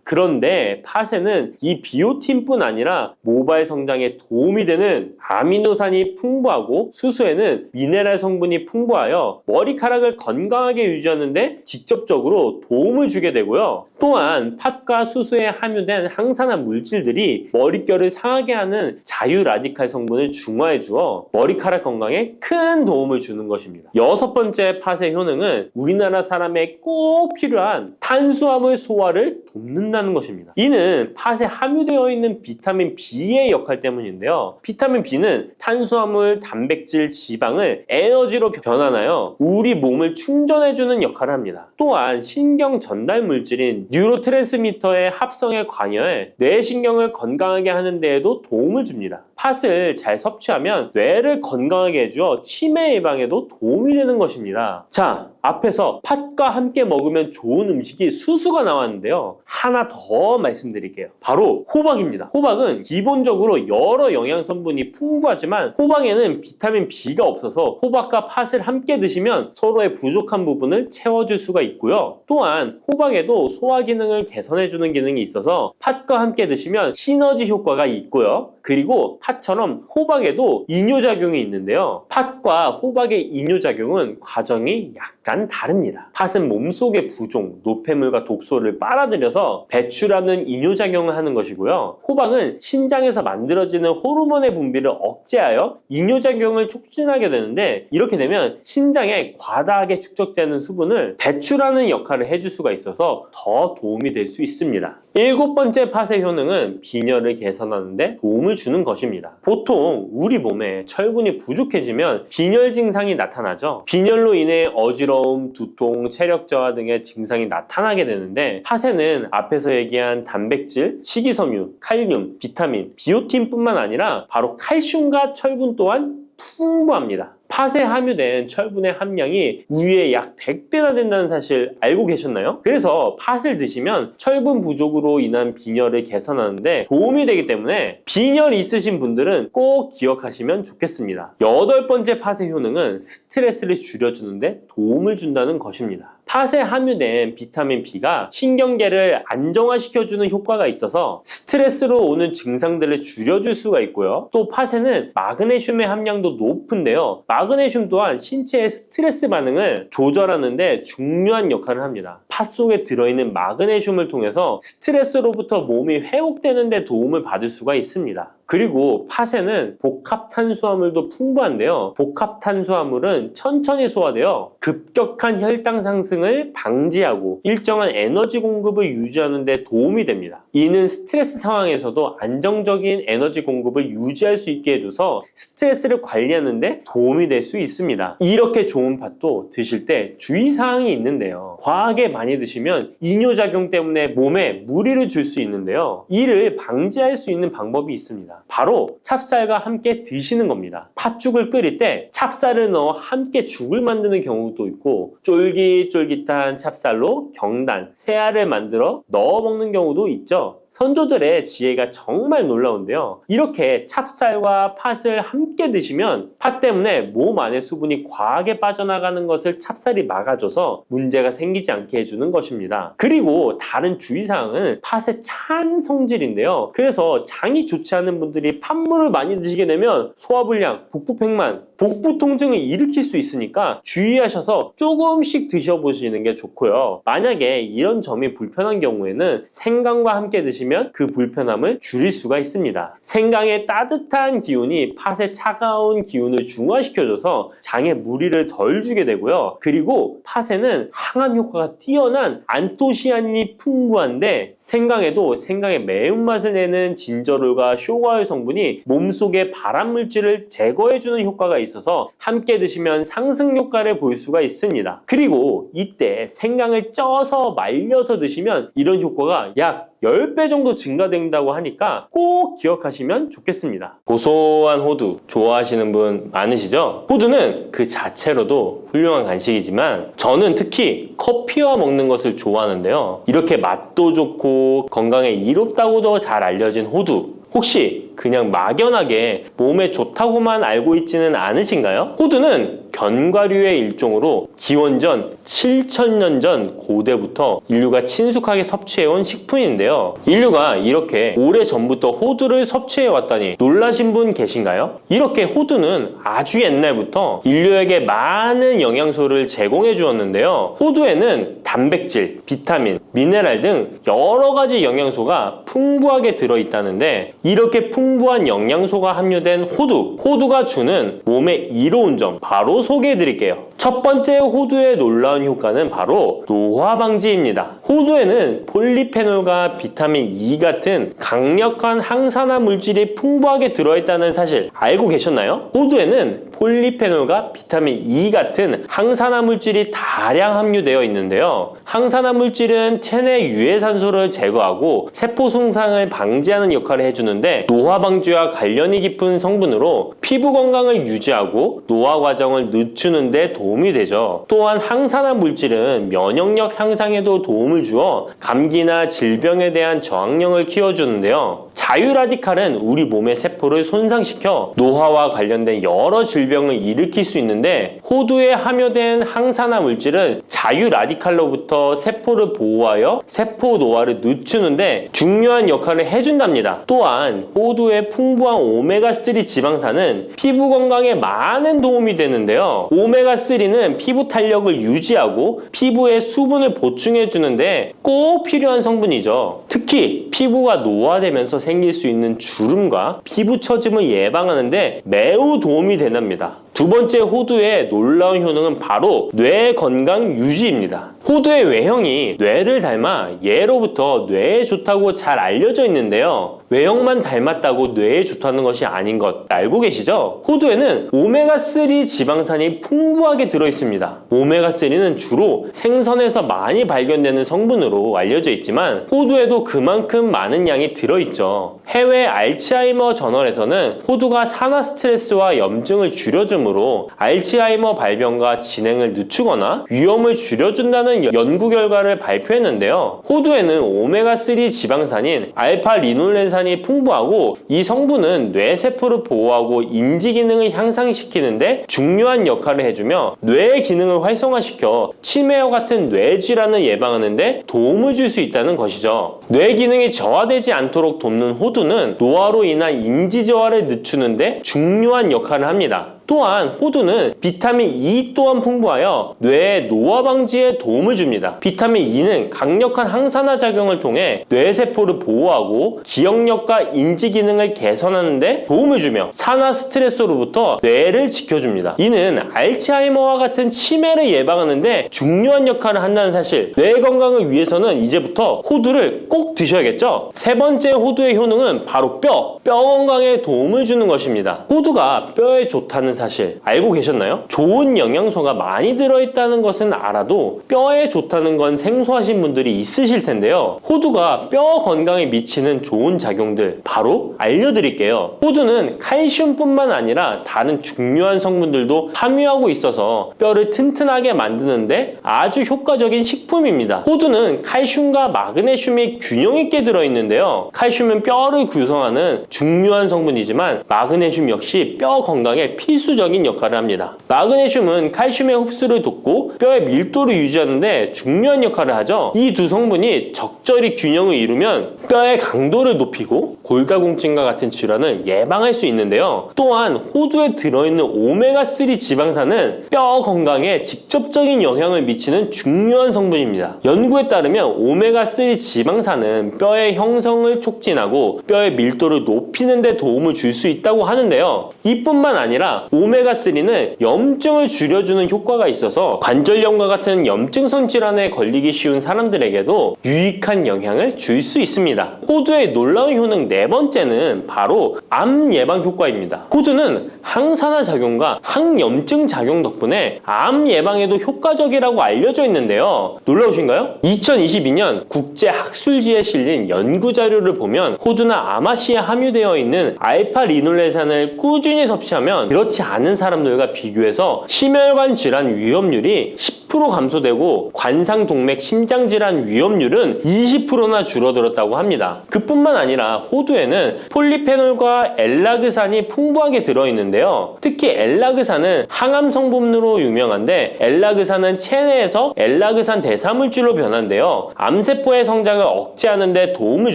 그런데 팥에는 이 비오틴뿐 아니라 모발 성장에 도움이 되는 아미노산이 풍부하고 수수에는 미네랄 성분이 풍부하여 머리카락을 건강하게 유지하는데 직접적으로 도움을 주게 되고요. 또한 팥과 수수에 함유된 항산화 물질들이 머릿결을 상하게 하는 자유 라디칼 성분을 중화해 주어 머리카락 건강에 큰 도움을 주는 것입니다. 여섯 번째 팥의 효능은 우리나라 사람에 꼭 필요한 탄수화물 소화를 돕는다는 것입니다. 이는 팥에 함유되어 있는 비타민 B의 역할 때문인데요. 비타민 B는 탄수화물, 단백질, 지방을 에너지로 변환하여 우리 몸을 충전해주는 역할을 합니다. 또한 신경 전달 물질인 뉴로트랜스미터의 합성에 관여해 뇌신경을 건강하게 하는 데에도 도움을 줍니다. 팥을 잘 섭취하면 뇌를 건강하게 해주어 치매 예방에도 도움이 되는 것입니다. 자, 앞에서 팥과 함께 먹으면 좋은 음식이 수수가 나왔는데요. 하나 더 말씀드릴게요. 바로 호박입니다. 호박은 기본적으로 여러 영양 성분이 풍부하지만 호박에는 비타민 B가 없어서 호박과 팥을 함께 드시면 서로의 부족한 부분을 채워줄 수가 있고요. 또한 호박에도 소화 기능을 개선해주는 기능이 있어서 팥과 함께 드시면 시너지 효과가 있고요. 그리고 팥처럼 호박에도 이뇨작용이 있는데요. 팥과 호박의 이뇨작용은 과정이 약간 다릅니다. 팥은 몸속의 부종, 노폐물과 독소를 빨아들여서 배출하는 이뇨작용을 하는 것이고요. 호박은 신장에서 만들어지는 호르몬의 분비를 억제하여 이뇨작용을 촉진하게 되는데, 이렇게 되면 신장에 과다하게 축적되는 수분을 배출하는 역할을 해줄 수가 있어서 더 도움이 될 수 있습니다. 일곱 번째 팥의 효능은 빈혈을 개선하는 데 도움을 주는 것입니다. 보통 우리 몸에 철분이 부족해지면 빈혈 증상이 나타나죠. 빈혈로 인해 어지러움, 두통, 체력 저하 등의 증상이 나타나게 되는데, 팥에는 앞에서 얘기한 단백질, 식이섬유, 칼륨, 비타민, 비오틴뿐만 아니라 바로 칼슘과 철분 또한 풍부합니다. 팥에 함유된 철분의 함량이 우유의 약 100배나 된다는 사실 알고 계셨나요? 그래서 팥을 드시면 철분 부족으로 인한 빈혈을 개선하는데 도움이 되기 때문에 빈혈 있으신 분들은 꼭 기억하시면 좋겠습니다. 여덟 번째 팥의 효능은 스트레스를 줄여주는데 도움을 준다는 것입니다. 팥에 함유된 비타민 B가 신경계를 안정화시켜주는 효과가 있어서 스트레스로 오는 증상들을 줄여줄 수가 있고요. 또 팥에는 마그네슘의 함량도 높은데요. 마그네슘 또한 신체의 스트레스 반응을 조절하는 데 중요한 역할을 합니다. 팥 속에 들어있는 마그네슘을 통해서 스트레스로부터 몸이 회복되는 데 도움을 받을 수가 있습니다. 그리고 팥에는 복합 탄수화물도 풍부한데요. 복합 탄수화물은 천천히 소화되어 급격한 혈당 상승을 방지하고 일정한 에너지 공급을 유지하는 데 도움이 됩니다. 이는 스트레스 상황에서도 안정적인 에너지 공급을 유지할 수 있게 해줘서 스트레스를 관리하는 데 도움이 될 수 있습니다. 이렇게 좋은 팥도 드실 때 주의사항이 있는데요. 과하게 많이 드시면 이뇨작용 때문에 몸에 무리를 줄 수 있는데요. 이를 방지할 수 있는 방법이 있습니다. 바로 찹쌀과 함께 드시는 겁니다. 팥죽을 끓일 때 찹쌀을 넣어 함께 죽을 만드는 경우도 있고, 쫄깃쫄깃한 찹쌀로 경단, 새알을 만들어 넣어 먹는 경우도 있죠. 선조들의 지혜가 정말 놀라운데요. 이렇게 찹쌀과 팥을 함께 드시면 팥 때문에 몸 안에 수분이 과하게 빠져나가는 것을 찹쌀이 막아줘서 문제가 생기지 않게 해주는 것입니다. 그리고 다른 주의사항은 팥의 찬 성질인데요. 그래서 장이 좋지 않은 분들이 팥물을 많이 드시게 되면 소화불량, 복부팽만, 복부 통증을 일으킬 수 있으니까 주의하셔서 조금씩 드셔보시는 게 좋고요. 만약에 이런 점이 불편한 경우에는 생강과 함께 드시면 드시면 그 불편함을 줄일 수가 있습니다. 생강의 따뜻한 기운이 팥의 차가운 기운을 중화시켜줘서 장에 무리를 덜 주게 되고요. 그리고 팥에는 항암 효과가 뛰어난 안토시아닌이 풍부한데 생강에도 생강의 매운맛을 내는 진저롤과 쇼가올 성분이 몸속의 발암물질을 제거해주는 효과가 있어서 함께 드시면 상승 효과를 볼 수가 있습니다. 그리고 이때 생강을 쪄서 말려서 드시면 이런 효과가 약 10배 정도 증가된다고 하니까 꼭 기억하시면 좋겠습니다. 고소한 호두 좋아하시는 분 많으시죠? 호두는 그 자체로도 훌륭한 간식이지만 저는 특히 커피와 먹는 것을 좋아하는데요. 이렇게 맛도 좋고 건강에 이롭다고도 잘 알려진 호두, 혹시 그냥 막연하게 몸에 좋다고만 알고 있지는 않으신가요? 호두는 견과류의 일종으로 기원전 7,000년 전 고대부터 인류가 친숙하게 섭취해온 식품인데요. 인류가 이렇게 오래전부터 호두를 섭취해왔다니 놀라신 분 계신가요? 이렇게 호두는 아주 옛날부터 인류에게 많은 영양소를 제공해 주었는데요. 호두에는 단백질, 비타민, 미네랄 등 여러 가지 영양소가 풍부하게 들어있다는데 이렇게 풍부한 영양소가 함유된 호두가 주는 몸에 이로운 점 바로 소개해 드릴게요. 첫 번째 호두의 놀라운 효과는 바로 노화 방지입니다. 호두에는 폴리페놀과 비타민 E 같은 강력한 항산화 물질이 풍부하게 들어있다는 사실 알고 계셨나요? 호두에는 폴리페놀과 비타민 E 같은 항산화 물질이 다량 함유되어 있는데요. 항산화 물질은 체내 유해산소를 제거하고 세포 손상을 방지하는 역할을 해주는데 노화 방지와 관련이 깊은 성분으로 피부 건강을 유지하고 노화 과정을 늦추는 데 도움이 되죠. 또한 항산화 물질은 면역력 향상에도 도움을 주어 감기나 질병에 대한 저항력을 키워주는데요. 자유라디칼은 우리 몸의 세포를 손상시켜 노화와 관련된 여러 질병을 일으킬 수 있는데 호두에 함유된 항산화 물질은 자유라디칼로부터 세포를 보호하여 세포 노화를 늦추는데 중요한 역할을 해준답니다. 또한 호두의 풍부한 오메가3 지방산은 피부 건강에 많은 도움이 되는데요. 오메가3는 피부 탄력을 유지하고 피부에 수분을 보충해 주는데 꼭 필요한 성분이죠. 특히 피부가 노화되면서 생길 수 있는 주름과 피부 처짐을 예방하는데 매우 도움이 된답니다. 두 번째 호두의 놀라운 효능은 바로 뇌 건강 유지입니다. 호두의 외형이 뇌를 닮아 예로부터 뇌에 좋다고 잘 알려져 있는데요. 외형만 닮았다고 뇌에 좋다는 것이 아닌 것 알고 계시죠? 호두에는 오메가3 지방산이 풍부하게 들어있습니다. 오메가3는 주로 생선에서 많이 발견되는 성분으로 알려져 있지만 호두에도 그만큼 많은 양이 들어있죠. 해외 알츠하이머 저널에서는 호두가 산화 스트레스와 염증을 줄여주므로 알츠하이머 발병과 진행을 늦추거나 위험을 줄여준다는 연구 결과를 발표했는데요. 호두에는 오메가3 지방산인 알파리놀렌산이 풍부하고 이 성분은 뇌세포를 보호하고 인지 기능을 향상시키는데 중요한 역할을 해주며 뇌의 기능을 활성화시켜 치매와 같은 뇌질환을 예방하는데 도움을 줄 수 있다는 것이죠. 뇌 기능이 저하되지 않도록 돕는 호두는 노화로 인한 인지 저하를 늦추는데 중요한 역할을 합니다. 또한 호두는 비타민 E 또한 풍부하여 뇌의 노화 방지에 도움을 줍니다. 비타민 E는 강력한 항산화 작용을 통해 뇌세포를 보호하고 기억력과 인지 기능을 개선하는 데 도움을 주며 산화 스트레스로부터 뇌를 지켜줍니다. 이는 알츠하이머와 같은 치매를 예방하는 데 중요한 역할을 한다는 사실, 뇌 건강을 위해서는 이제부터 호두를 꼭 드셔야겠죠? 세 번째 호두의 효능은 바로 뼈 건강에 도움을 주는 것입니다. 호두가 뼈에 좋다는 사실 알고 계셨나요? 좋은 영양소가 많이 들어있다는 것은 알아도 뼈에 좋다는 건 생소하신 분들이 있으실 텐데요. 호두가 뼈 건강에 미치는 좋은 작용들 바로 알려드릴게요. 호두는 칼슘뿐만 아니라 다른 중요한 성분들도 함유하고 있어서 뼈를 튼튼하게 만드는데 아주 효과적인 식품입니다. 호두는 칼슘과 마그네슘이 균형 있게 들어있는데요. 칼슘은 뼈를 구성하는 중요한 성분이지만 마그네슘 역시 뼈 건강에 필수 필수적인 역할을 합니다. 마그네슘은 칼슘의 흡수를 돕고 뼈의 밀도를 유지하는데 중요한 역할을 하죠. 이 두 성분이 적절히 균형을 이루면 뼈의 강도를 높이고 골다공증과 같은 질환을 예방할 수 있는데요. 또한 호두에 들어있는 오메가3 지방산은 뼈 건강에 직접적인 영향을 미치는 중요한 성분입니다. 연구에 따르면 오메가3 지방산은 뼈의 형성을 촉진하고 뼈의 밀도를 높이는 데 도움을 줄 수 있다고 하는데요. 이뿐만 아니라 오메가3는 염증을 줄여주는 효과가 있어서 관절염과 같은 염증성 질환에 걸리기 쉬운 사람들에게도 유익한 영향을 줄 수 있습니다. 호두의 놀라운 효능 네 번째는 바로 암 예방 효과입니다. 호두는 항산화 작용과 항염증 작용 덕분에 암 예방에도 효과적이라고 알려져 있는데요. 놀라우신가요? 2022년 국제학술지에 실린 연구 자료를 보면 호두나 아마씨에 함유되어 있는 알파 리놀레산을 꾸준히 섭취하면 그렇지 않은 사람들과 비교해서 심혈관 질환 위험률이 10% 감소되고 관상동맥 심장질환 위험률은 20%나 줄어들었다고 합니다. 그뿐만 아니라 호두에는 폴리페놀과 엘라그산이 풍부하게 들어있는데요. 특히 엘라그산은 항암 성분으로 유명한데 엘라그산은 체내에서 엘라그산 대사물질로 변한대요. 암세포의 성장을 억제하는 데 도움을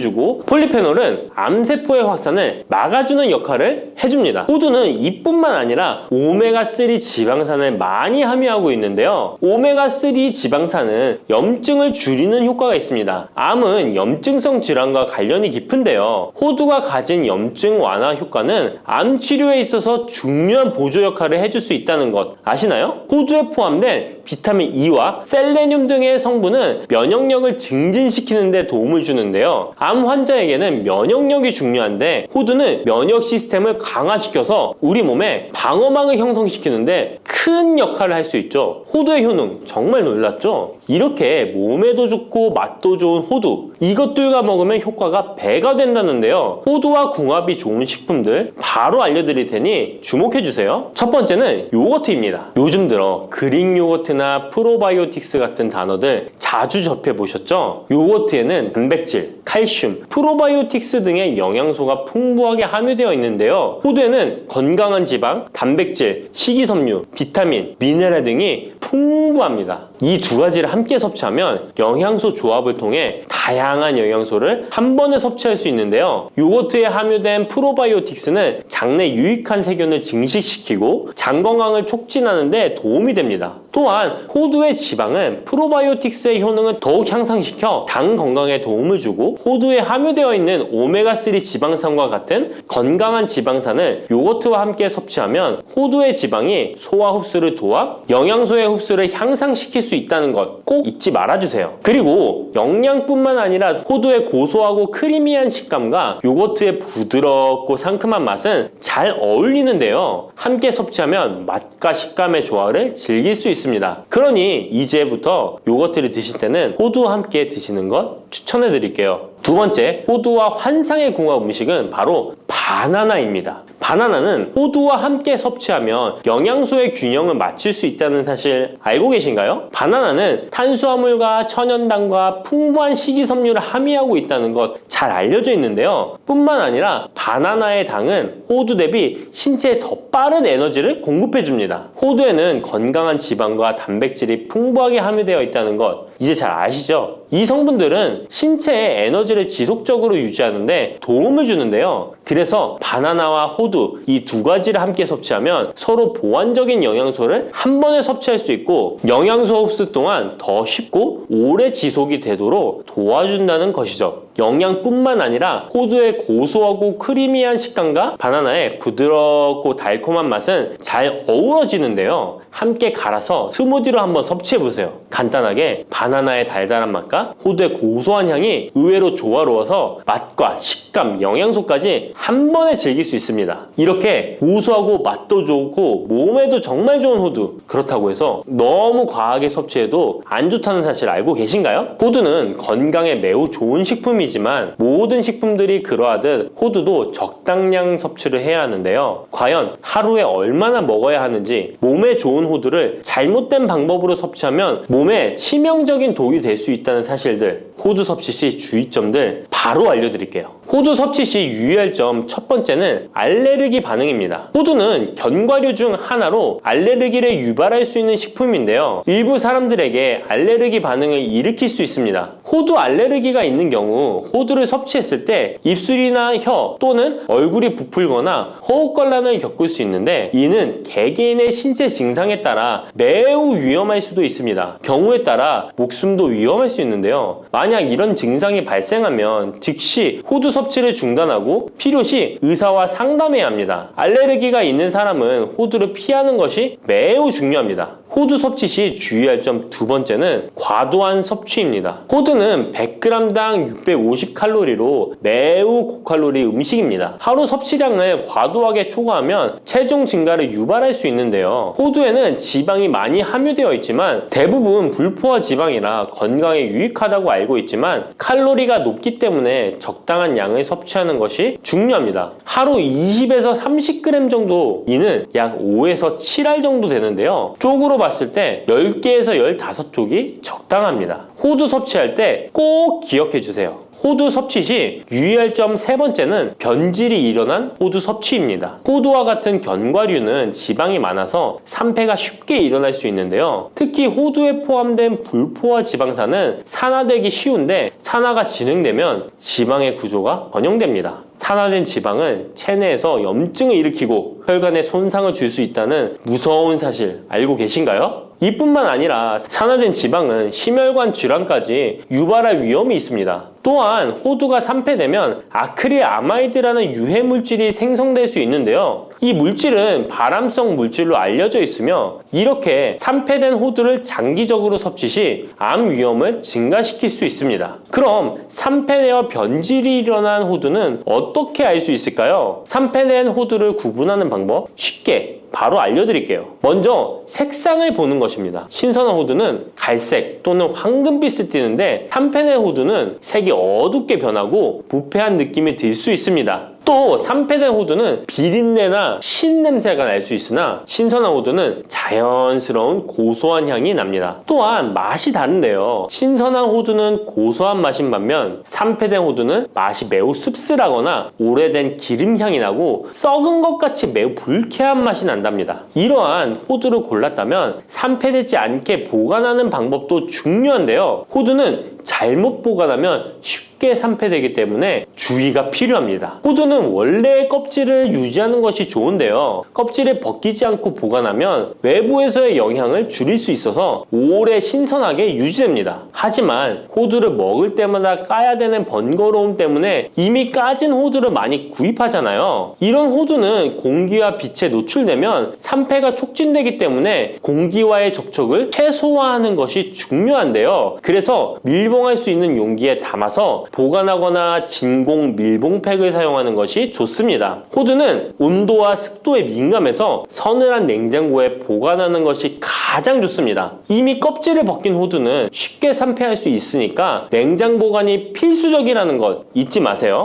주고 폴리페놀은 암세포의 확산을 막아주는 역할을 해줍니다. 호두는 이뿐만 아니라 오메가3 지방산을 많이 함유하고 있는데요. 오메가3 지방산은 염증을 줄이는 효과가 있습니다. 암은 염증성 질환과 관련이 깊은데요. 호두가 가진 염증 완화 효과는 암 치료에 있어서 중요한 보조 역할을 해줄 수 있다는 것 아시나요? 호두에 포함된 비타민 E와 셀레늄 등의 성분은 면역력을 증진시키는 데 도움을 주는데요. 암 환자에게는 면역력이 중요한데 호두는 면역 시스템을 강화시켜서 우리 몸에 방어막을 형성시키는데 큰 역할을 할 수 있죠. 호두의 효능 정말 놀랍죠? 이렇게 몸에도 좋고 맛도 좋은 호두, 이것들과 먹으면 효과가 배가 된다는데요. 호두와 궁합이 좋은 식품들 바로 알려드릴 테니 주목해주세요. 첫 번째는 요거트입니다. 요즘 들어 그릭 요거트나 프로바이오틱스 같은 단어들 자주 접해보셨죠? 요거트에는 단백질, 칼슘, 프로바이오틱스 등의 영양소가 풍부하게 함유되어 있는데요. 호두에는 건강한 지방, 단백질, 식이섬유, 비타민, 미네랄 등이 풍부합니다. 이 두 가지를 함께 섭취하면 영양소 조합을 통해 다양한 영양소를 한 번에 섭취할 수 있는데요. 요거트에 함유된 프로바이오틱스는 장내 유익한 세균을 증식시키고 장 건강을 촉진하는 데 도움이 됩니다. 또한 호두의 지방은 프로바이오틱스의 효능을 더욱 향상시켜 장 건강에 도움을 주고 호두에 함유되어 있는 오메가3 지방산과 같은 건강한 지방산을 요거트와 함께 섭취하면 호두의 지방이 소화 흡수를 도와 영양소의 흡수를 향상시킬 수 있다는 것 꼭 잊지 말아주세요. 그리고 영양뿐만 아니라 호두의 고소하고 크리미한 식감과 요거트의 부드럽고 상큼한 맛은 잘 어울리는데요. 함께 섭취하면 맛과 식감의 조화를 즐길 수 있습니다. 그러니 이제부터 요거트를 드실 때는 호두와 함께 드시는 것 추천해 드릴게요. 두 번째, 호두와 환상의 궁합 음식은 바로 바나나입니다. 바나나는 호두와 함께 섭취하면 영양소의 균형을 맞출 수 있다는 사실 알고 계신가요? 바나나는 탄수화물과 천연당과 풍부한 식이섬유를 함유하고 있다는 것 잘 알려져 있는데요. 뿐만 아니라 바나나의 당은 호두 대비 신체에 더 빠른 에너지를 공급해 줍니다. 호두에는 건강한 지방과 단백질이 풍부하게 함유되어 있다는 것 이제 잘 아시죠? 이 성분들은 신체의 에너지를 지속적으로 유지하는데 도움을 주는데요. 그래서 바나나와 호두 이 두 가지를 함께 섭취하면 서로 보완적인 영양소를 한 번에 섭취할 수 있고 영양소 흡수 또한 더 쉽고 오래 지속이 되도록 도와준다는 것이죠. 영양뿐만 아니라 호두의 고소하고 크리미한 식감과 바나나의 부드럽고 달콤한 맛은 잘 어우러지는데요. 함께 갈아서 스무디로 한번 섭취해보세요. 간단하게 바나나의 달달한 맛과 호두의 고소한 향이 의외로 조화로워서 맛과 식감, 영양소까지 한 번에 즐길 수 있습니다. 이렇게 고소하고 맛도 좋고 몸에도 정말 좋은 호두, 그렇다고 해서 너무 과하게 섭취해도 안 좋다는 사실 알고 계신가요? 호두는 건강에 매우 좋은 식품이지만 모든 식품들이 그러하듯 호두도 적당량 섭취를 해야 하는데요. 과연 하루에 얼마나 먹어야 하는지, 몸에 좋은 호두를 잘못된 방법으로 섭취하면 몸에 치명적인 독이 될 수 있다는 사실들, 호두 섭취 시 주의점들 바로 알려드릴게요. 호두 섭취 시 유의할 점 첫 번째는 알레르기 반응입니다. 호두는 견과류 중 하나로 알레르기를 유발할 수 있는 식품인데요. 일부 사람들에게 알레르기 반응을 일으킬 수 있습니다. 호두 알레르기가 있는 경우 호두를 섭취했을 때 입술이나 혀 또는 얼굴이 부풀거나 호흡곤란을 겪을 수 있는데 이는 개개인의 신체 증상에 따라 매우 위험할 수도 있습니다. 경우에 따라 목숨도 위험할 수 있는데요. 만약 이런 증상이 발생하면 즉시 호두 섭취를 중단하고 필요시 의사와 상담해야 합니다. 알레르기가 있는 사람은 호두를 피하는 것이 매우 중요합니다. 호두 섭취 시 주의할 점 두 번째는 과도한 섭취입니다. 호두는 100g당 650칼로리로 매우 고칼로리 음식입니다. 하루 섭취량을 과도하게 초과하면 체중 증가를 유발할 수 있는데요. 호두에는 지방이 많이 함유되어 있지만 대부분 불포화 지방이라 건강에 유익하다고 알고 있지만 칼로리가 높기 때문에 적당한 양을 섭취하는 것이 중요합니다. 하루 20에서 30g 정도, 이는 약 5에서 7알 정도 되는데요. 쪽으로 봤을 때 10개에서 15쪽이 적당합니다. 호두 섭취할 때 꼭 기억해 주세요. 호두 섭취 시 유의할 점 세 번째는 변질이 일어난 호두 섭취입니다. 호두와 같은 견과류는 지방이 많아서 산패가 쉽게 일어날 수 있는데요. 특히 호두에 포함된 불포화 지방산은 산화되기 쉬운데 산화가 진행되면 지방의 구조가 변형됩니다. 산화된 지방은 체내에서 염증을 일으키고 혈관에 손상을 줄 수 있다는 무서운 사실 알고 계신가요? 이뿐만 아니라 산화된 지방은 심혈관 질환까지 유발할 위험이 있습니다. 또한 호두가 산패되면 아크릴아마이드라는 유해 물질이 생성될 수 있는데요. 이 물질은 발암성 물질로 알려져 있으며 이렇게 산패된 호두를 장기적으로 섭취 시 암 위험을 증가시킬 수 있습니다. 그럼 산패되어 변질이 일어난 호두는 어떻게 알 수 있을까요? 산패된 호두를 구분하는 방법 쉽게 바로 알려드릴게요. 먼저 색상을 보는 것입니다. 신선한 호두는 갈색 또는 황금빛을 띠는데 산패된 호두는 색이 어둡게 변하고 부패한 느낌이 들 수 있습니다. 또 산패된 호두는 비린내나 신냄새가 날 수 있으나 신선한 호두는 자연스러운 고소한 향이 납니다. 또한 맛이 다른데요. 신선한 호두는 고소한 맛인 반면 산패된 호두는 맛이 매우 씁쓸하거나 오래된 기름향이 나고 썩은 것 같이 매우 불쾌한 맛이 난답니다. 이러한 호두를 골랐다면 산패되지 않게 보관하는 방법도 중요한데요. 호두는 잘못 보관하면 쉽게 산패되기 때문에 주의가 필요합니다. 호두는 원래의 껍질을 유지하는 것이 좋은데요. 껍질을 벗기지 않고 보관하면 외부에서의 영향을 줄일 수 있어서 오래 신선하게 유지됩니다. 하지만 호두를 먹을 때마다 까야 되는 번거로움 때문에 이미 까진 호두를 많이 구입하잖아요. 이런 호두는 공기와 빛에 노출되면 산패가 촉진되기 때문에 공기와의 접촉을 최소화하는 것이 중요한데요. 그래서 밀봉할 수 있는 용기에 담아서 보관하거나 진공 밀봉팩을 사용하는 것이 좋습니다. 호두는 온도와 습도에 민감해서 서늘한 냉장고에 보관하는 것이 가장 좋습니다. 이미 껍질을 벗긴 호두는 쉽게 산패할 수 있으니까 냉장 보관이 필수적이라는 것 잊지 마세요.